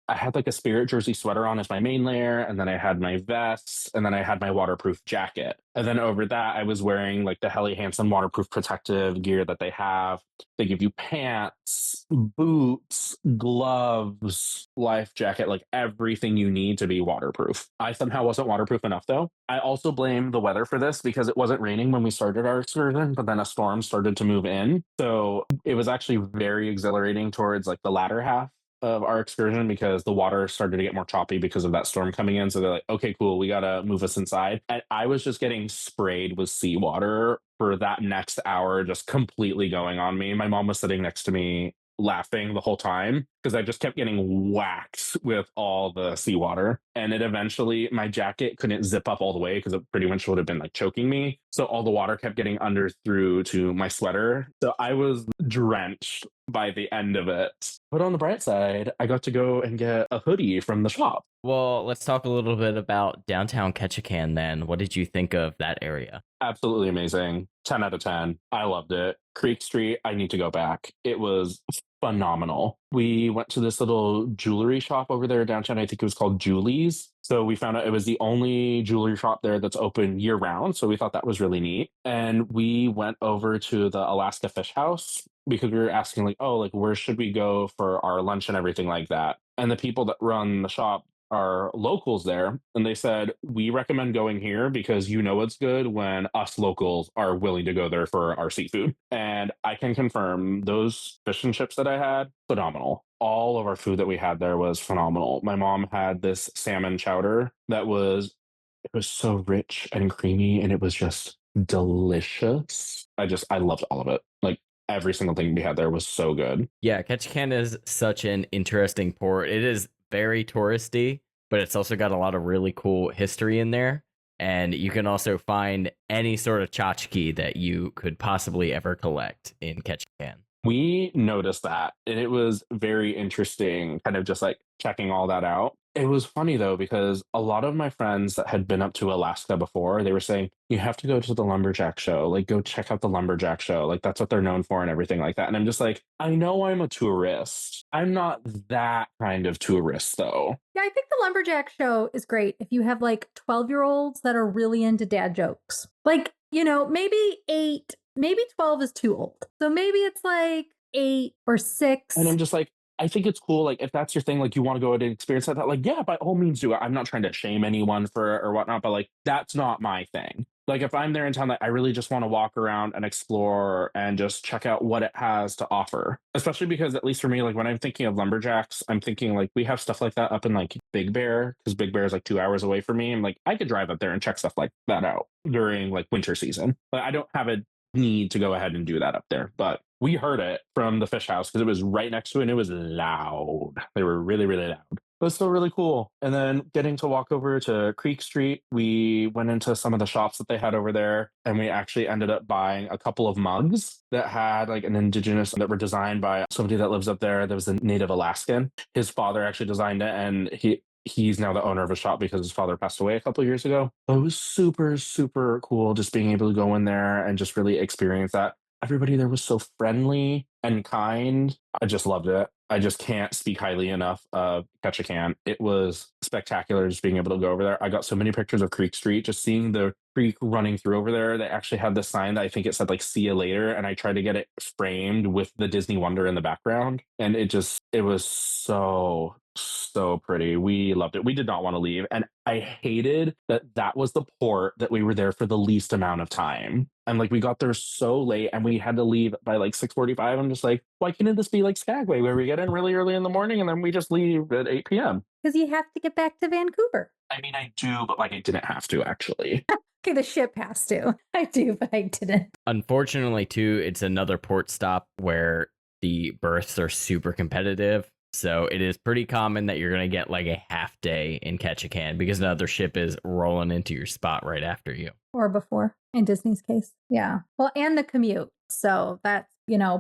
had like a Spirit jersey sweater on as my main layer, and then I had my vests, and then I had my waterproof jacket. And then over that, I was wearing like the Helly Hansen waterproof protective gear that they have. They give you pants, boots, gloves, life jacket, like everything you need to be waterproof. I somehow wasn't waterproof enough though. I also blame the weather for this, because it wasn't raining when we started our excursion, but then a storm started to move in. So it was actually very exhilarating towards like the latter half of our excursion, because the water started to get more choppy because of that storm coming in. So they're like, okay, cool, we gotta move us inside. And I was just getting sprayed with seawater for that next hour just completely going on me. My mom was sitting next to me laughing the whole time because I just kept getting whacked with all the seawater. And it eventually, my jacket couldn't zip up all the way because it pretty much would have been like choking me. So all the water kept getting under through to my sweater. So I was drenched by the end of it. But on the bright side, I got to go and get a hoodie from the shop. Well, let's talk a little bit about downtown Ketchikan then. What did you think of that area? Absolutely amazing. 10 out of 10. I loved it. Creek Street, I need to go back. It was phenomenal. We went to this little jewelry shop over there downtown. I think it was called Julie's. So we found out it was the only jewelry shop there that's open year round. So we thought that was really neat. And we went over to the Alaska Fish House because we were asking like, oh, like where should we go for our lunch and everything like that. And the people that run the shop are locals there, and they said we recommend going here because you know it's good when us locals are willing to go there for our seafood. And I can confirm those fish and chips that I had, phenomenal. All of our food that we had there was phenomenal. My mom had this salmon chowder that was it was so rich and creamy, and it was just delicious. I loved all of it. Like every single thing we had there was so good. Yeah, Ketchikan is such an interesting port. It is very touristy, but it's also got a lot of really cool history in there. And you can also find any sort of tchotchke that you could possibly ever collect in Ketchikan. We noticed that, and it was very interesting, kind of just like checking all that out. It was funny though, because a lot of my friends that had been up to Alaska before, they were saying, you have to go to the lumberjack show, like go check out the lumberjack show. Like that's what they're known for and everything like that. And I'm just like, I know I'm a tourist. I'm not that kind of tourist though. Yeah, I think the lumberjack show is great if you have like 12-year-olds that are really into dad jokes. Like, maybe 8, maybe 12 is too old. So maybe it's like 8 or 6. And I'm just like, I think it's cool. Like, if that's your thing, like you want to go and experience that, like, yeah, by all means do it. I'm not trying to shame anyone for it or whatnot, but like, that's not my thing. Like, if I'm there in town, like, I really just want to walk around and explore and just check out what it has to offer. Especially because, at least for me, like, when I'm thinking of lumberjacks, I'm thinking like we have stuff like that up in like Big Bear, because Big Bear is like 2 hours away from me. I'm like, I could drive up there and check stuff like that out during like winter season. But I don't have a need to go ahead and do that up there. But we heard it from the fish house because it was right next to it and it was loud. They were really, really loud. It was still really cool. And then getting to walk over to Creek Street, we went into some of the shops that they had over there, and we actually ended up buying a couple of mugs that had like an indigenous that were designed by somebody that lives up there. That was a native Alaskan. His father actually designed it, and he's now the owner of a shop because his father passed away a couple of years ago. But it was super, super cool just being able to go in there and just really experience that. Everybody there was so friendly and kind. I just loved it. I just can't speak highly enough of Ketchikan. It was spectacular just being able to go over there. I got so many pictures of Creek Street, just seeing the creek running through over there. They actually had this sign that I think it said like "see you later," and I tried to get it framed with the Disney Wonder in the background. And it was so pretty. We loved it. We did not want to leave. And I hated that was the port that we were there for the least amount of time. And like we got there so late and we had to leave by like 6:45. I'm just like, why can't this be like Skagway where we get in really early in the morning and then we just leave at 8 p.m.? Because you have to get back to Vancouver. I mean, I do, but like I didn't have to actually. Okay, the ship has to. I do, but I didn't. Unfortunately, too, it's another port stop where the berths are super competitive. So it is pretty common that you're going to get like a half day in Ketchikan because another ship is rolling into your spot right after you. Or before, in Disney's case. Yeah. Well, and the commute. So that's,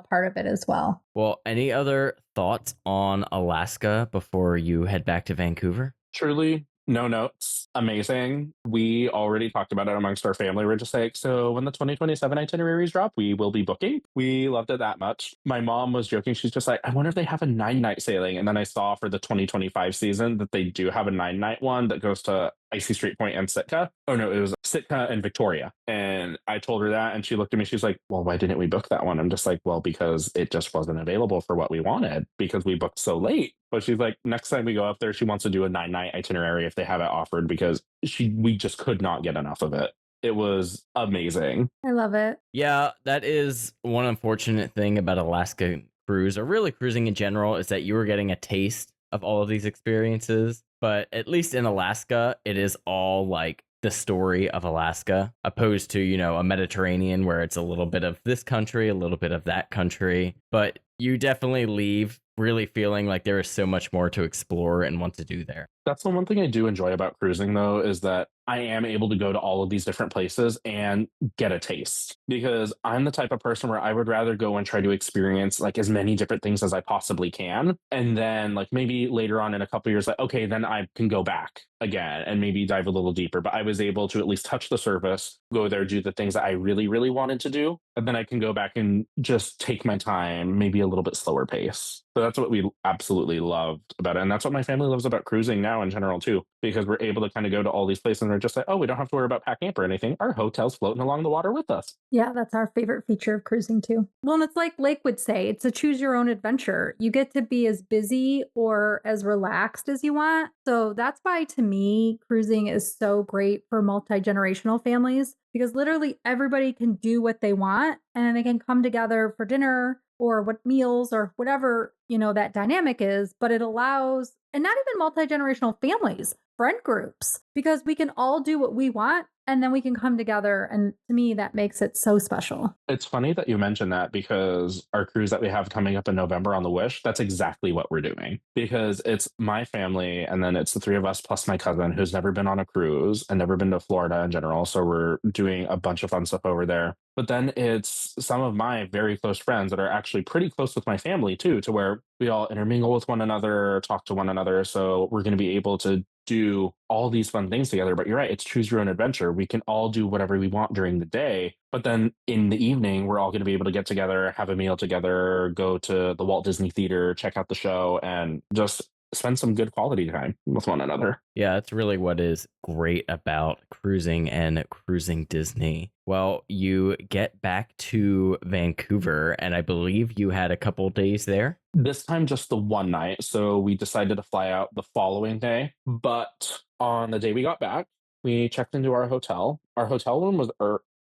part of it as well. Well, any other thoughts on Alaska before you head back to Vancouver? Truly, no notes. Amazing. We already talked about it amongst our family. We're just like, so when the 2027 itineraries drop, we will be booking. We loved it that much. My mom was joking. She's just like, I wonder if they have a 9-night sailing. And then I saw for the 2025 season that they do have a 9-night one that goes to Icy Street Point and Sitka. Oh no, it was Sitka and Victoria. And I told her that and she looked at me. She's like, well, why didn't we book that one? I'm just like, well, because it just wasn't available for what we wanted because we booked so late. But she's like, next time we go up there, she wants to do a 9-night itinerary if they have it offered because we just could not get enough of it. It was amazing. I love it. Yeah, that is one unfortunate thing about Alaskan Cruise, or really cruising in general, is that you were getting a taste of all of these experiences. But at least in Alaska, it is all like the story of Alaska, opposed to, a Mediterranean where it's a little bit of this country, a little bit of that country. But you definitely leave really feeling like there is so much more to explore and want to do there. That's the one thing I do enjoy about cruising, though, is that I am able to go to all of these different places and get a taste, because I'm the type of person where I would rather go and try to experience like as many different things as I possibly can. And then like maybe later on in a couple of years, like, okay, then I can go back again and maybe dive a little deeper. But I was able to at least touch the surface, go there, do the things that I really, really wanted to do. And then I can go back and just take my time, maybe a little bit slower pace. So that's what we absolutely loved about it. And that's what my family loves about cruising now in general, too, because we're able to kind of go to all these places and they're just like, oh, we don't have to worry about packing up or anything. Our hotel's floating along the water with us. Yeah, that's our favorite feature of cruising too. Well, and it's like Lake would say, it's a choose your own adventure. You get to be as busy or as relaxed as you want. So that's why, to me, cruising is so great for multi-generational families, because literally everybody can do what they want and they can come together for dinner or what meals or whatever, that dynamic is. But it allows, and not even multi-generational families, friend groups, because we can all do what we want and then we can come together. And to me, that makes it so special. It's funny that you mentioned that, because our cruise that we have coming up in November on the Wish, that's exactly what we're doing, because it's my family and then it's the three of us plus my cousin who's never been on a cruise and never been to Florida in general. So we're doing a bunch of fun stuff over there. But then it's some of my very close friends that are actually pretty close with my family too, to where we all intermingle with one another, talk to one another. So we're going to be able to do all these fun things together. But you're right, it's choose your own adventure. We can all do whatever we want during the day, but then in the evening, we're all going to be able to get together, have a meal together, go to the Walt Disney Theater, check out the show, and just spend some good quality time with one another. Yeah, that's really what is great about cruising and cruising Disney. Well, you get back to Vancouver, and I believe you had a couple days there. This time, just the one night. So we decided to fly out the following day. But on the day we got back, we checked into our hotel. Our hotel room was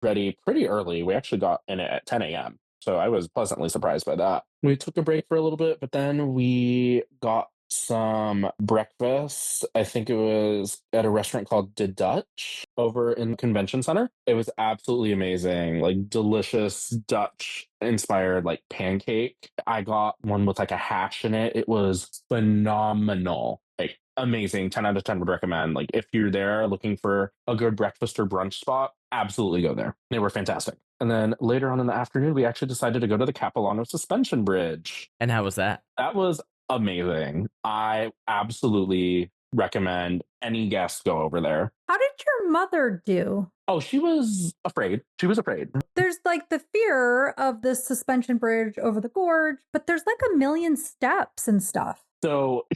ready pretty early. We actually got in it at 10 a.m. So I was pleasantly surprised by that. We took a break for a little bit, but then we got some breakfast. I think it was at a restaurant called De Dutch over in the convention center. It was absolutely amazing, like delicious Dutch inspired like pancake. I got one with like a hash in it. It was phenomenal. Like amazing. 10 out of 10 would recommend. Like if you're there looking for a good breakfast or brunch spot, absolutely go there. They were fantastic. And then later on in the afternoon, we actually decided to go to the Capilano Suspension Bridge. And how was that? That was amazing. I absolutely recommend any guest go over there. How did your mother do? Oh, she was afraid. She was afraid. There's like the fear of the suspension bridge over the gorge, but there's like a million steps and stuff. So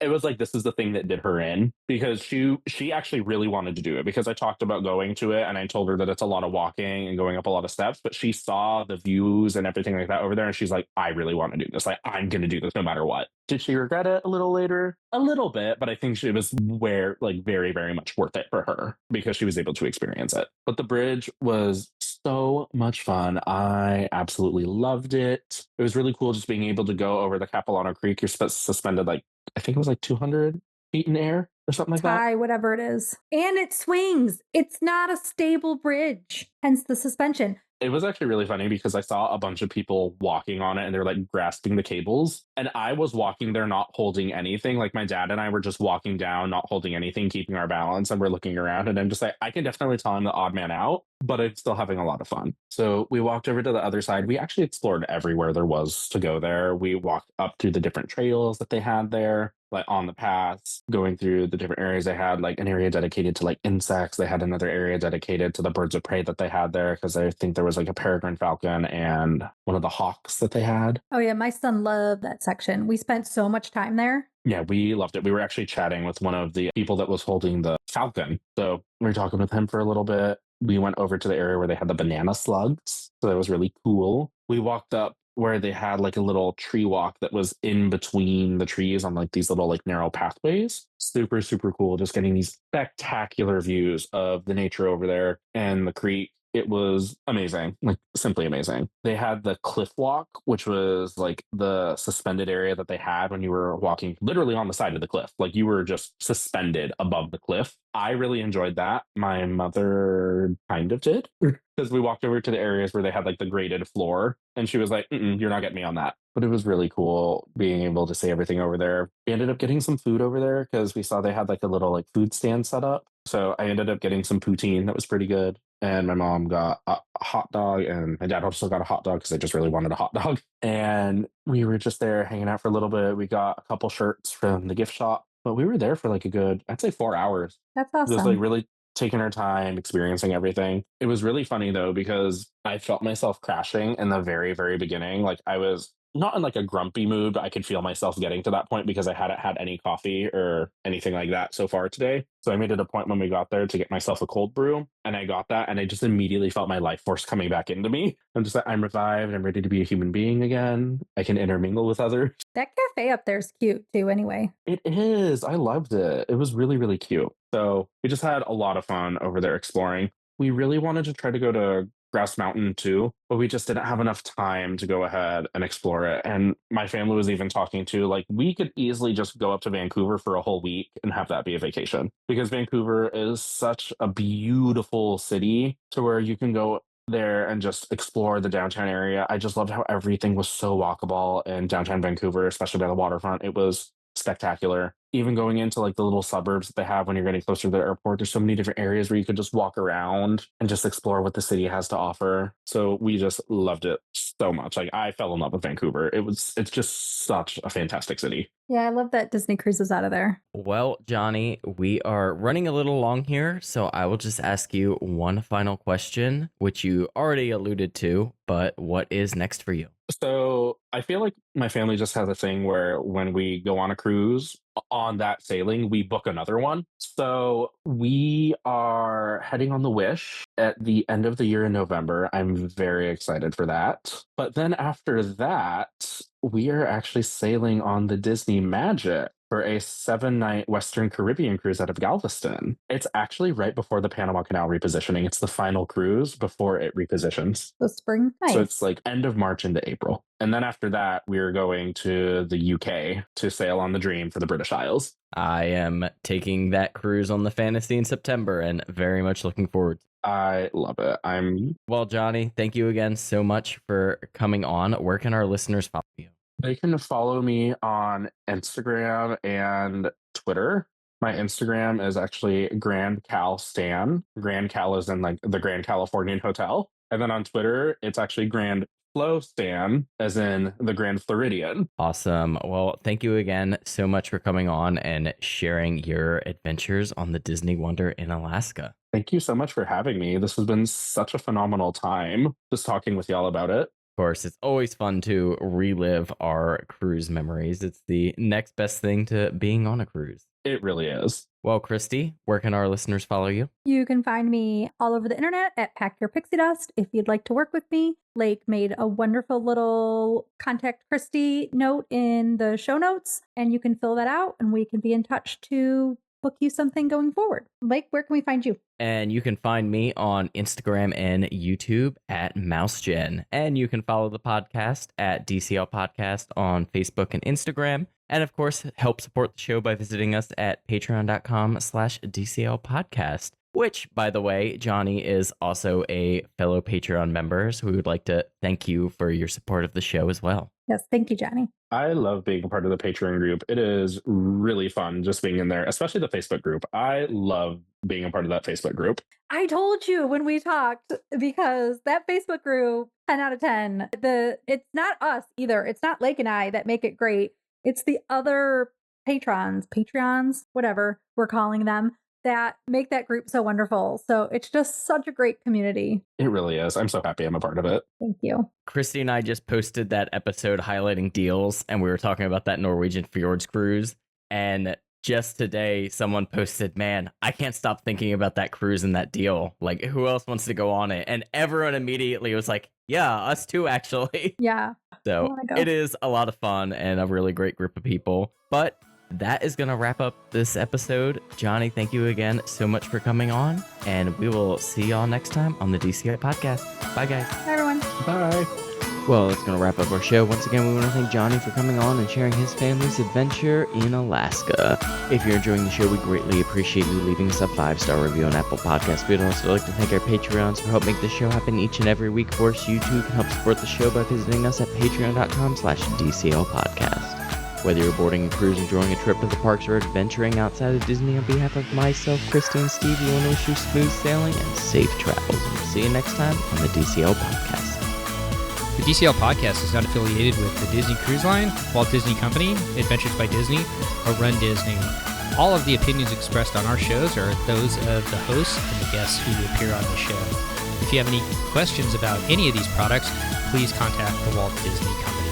it was like, this is the thing that did her in, because she actually really wanted to do it, because I talked about going to it and I told her that it's a lot of walking and going up a lot of steps, but she saw the views and everything like that over there and she's like, I really want to do this. Like, I'm going to do this no matter what. Did she regret it a little later? A little bit, but I think it was very, very much worth it for her because she was able to experience it. But the bridge was so much fun. I absolutely loved it. It was really cool just being able to go over the Capilano Creek. You're suspended like, I think it was like 200 feet in air or something like that. Whatever it is. And it swings. It's not a stable bridge, hence the suspension. It was actually really funny because I saw a bunch of people walking on it and they're like grasping the cables. And I was walking there not holding anything. Like my dad and I were just walking down, not holding anything, keeping our balance. And we're looking around and I'm just like, I can definitely tell I'm the odd man out, but I'm still having a lot of fun. So we walked over to the other side. We actually explored everywhere there was to go there. We walked up through the different trails that they had there, like on the paths, going through the different areas. They had like an area dedicated to like insects. They had another area dedicated to the birds of prey that they had there, because I think there was like a peregrine falcon and one of the hawks that they had. Oh yeah, my son loved that section. We spent so much time there. Yeah, we loved it. We were actually chatting with one of the people that was holding the falcon. So we were talking with him for a little bit. We went over to the area where they had the banana slugs. So that was really cool. We walked up where they had like a little tree walk that was in between the trees on like these little like narrow pathways. Super, super cool. Just getting these spectacular views of the nature over there and the creek. It was amazing, like simply amazing. They had the cliff walk, which was like the suspended area that they had when you were walking literally on the side of the cliff. Like you were just suspended above the cliff. I really enjoyed that. My mother kind of did because we walked over to the areas where they had like the graded floor and she was like, you're not getting me on that. But it was really cool being able to see everything over there. We ended up getting some food over there because we saw they had like a little like food stand set up. So I ended up getting some poutine that was pretty good. And my mom got a hot dog, and my dad also got a hot dog because I just really wanted a hot dog. And we were just there hanging out for a little bit. We got a couple shirts from the gift shop, but we were there for like a good, I'd say 4 hours. That's awesome. Just like really taking our time, experiencing everything. It was really funny though, because I felt myself crashing in the very, very beginning. Like I was not in like a grumpy mood, but I could feel myself getting to that point because I hadn't had any coffee or anything like that so far today. So I made it a point when we got there to get myself a cold brew, and I got that, and I just immediately felt my life force coming back into me. I'm just like, I'm revived. I'm ready to be a human being again. I can intermingle with others. That cafe up there is cute too, anyway. It is. I loved it. It was really, really cute. So we just had a lot of fun over there exploring. We really wanted to try to go to Grouse Mountain too, but we just didn't have enough time to go ahead and explore it. And my family was even talking to like, we could easily just go up to Vancouver for a whole week and have that be a vacation, because Vancouver is such a beautiful city to where you can go there and just explore the downtown area. I just loved how everything was so walkable in downtown Vancouver, especially by the waterfront. It was spectacular. Even going into like the little suburbs that they have when you're getting closer to the airport, there's so many different areas where you could just walk around and just explore what the city has to offer. So we just loved it so much. Like I fell in love with Vancouver. It's just such a fantastic city. Yeah, I love that Disney Cruise is out of there. Well, Johnny, we are running a little long here, so I will just ask you one final question, which you already alluded to, but what is next for you? So I feel like my family just has a thing where when we go on a cruise, on that sailing, we book another one. So we are heading on the Wish at the end of the year in November. I'm very excited for that. But then after that, we are actually sailing on the Disney Magic for a 7-night Western Caribbean cruise out of Galveston. It's actually right before the Panama Canal repositioning. It's the final cruise before it repositions. The spring? Nice. So it's like end of March into April. And then after that, we're going to the UK to sail on the Dream for the British Isles. I am taking that cruise on the Fantasy in September and very much looking forward. I love it. Well, Johnny, thank you again so much for coming on. Where can our listeners follow you? They can follow me on Instagram and Twitter. My Instagram is actually Grand Cal Stan. Grand Cal is in like the Grand Californian Hotel. And then on Twitter, it's actually Grand Flow Stan, as in the Grand Floridian. Awesome. Well, thank you again so much for coming on and sharing your adventures on the Disney Wonder in Alaska. Thank you so much for having me. This has been such a phenomenal time just talking with y'all about it. Of course, it's always fun to relive our cruise memories. It's the next best thing to being on a cruise. It really is. Well, Christy, where can our listeners follow you? You can find me all over the internet at Pack Your Pixie Dust if you'd like to work with me. Lake made a wonderful little contact Christy note in the show notes, and you can fill that out and we can be in touch to book you something going forward. Lake, where can we find you? And you can find me on Instagram and YouTube at MouseGen. And you can follow the podcast at DCL Podcast on Facebook and Instagram. And of course, help support the show by visiting us at patreon.com/DCL Podcast, which, by the way, Johnny is also a fellow Patreon member. So we would like to thank you for your support of the show as well. Yes, thank you, Johnny. I love being a part of the Patreon group. It is really fun just being in there, especially the Facebook group. I love being a part of that Facebook group. I told you when we talked, because that Facebook group, 10 out of 10, it's not us either. It's not Lake and I that make it great. It's the other Patreons, whatever we're calling them, that make that group so wonderful. So it's just such a great community. It really is. I'm so happy I'm a part of it. Thank you. Christy and I just posted that episode highlighting deals, and we were talking about that Norwegian Fjords cruise. And just today, someone posted, man, I can't stop thinking about that cruise and that deal. Like, who else wants to go on it? And everyone immediately was like, yeah, us too, actually. Yeah. So it is a lot of fun and a really great group of people. But that is going to wrap up this episode. Johnny, thank you again so much for coming on, and we will see y'all next time on the DCI podcast. Bye, guys. Bye, everyone. Bye. Well, it's going to wrap up our show. Once again, we want to thank Johnny for coming on and sharing his family's adventure in Alaska. If you're enjoying the show, we greatly appreciate you leaving us a 5-star review on Apple Podcasts. We'd also like to thank our Patreons for helping make this show happen each and every week for us. You too can help support the show by visiting us at patreon.com/DCL podcast. Whether you're boarding a cruise, enjoying a trip to the parks, or adventuring outside of Disney, on behalf of myself, Christy, and Steve, we want to wish you smooth sailing and safe travels. And we'll see you next time on the DCL podcast. The DCL podcast is not affiliated with the Disney Cruise Line, Walt Disney Company, Adventures by Disney, or Run Disney. All of the opinions expressed on our shows are those of the hosts and the guests who appear on the show. If you have any questions about any of these products, please contact the Walt Disney Company.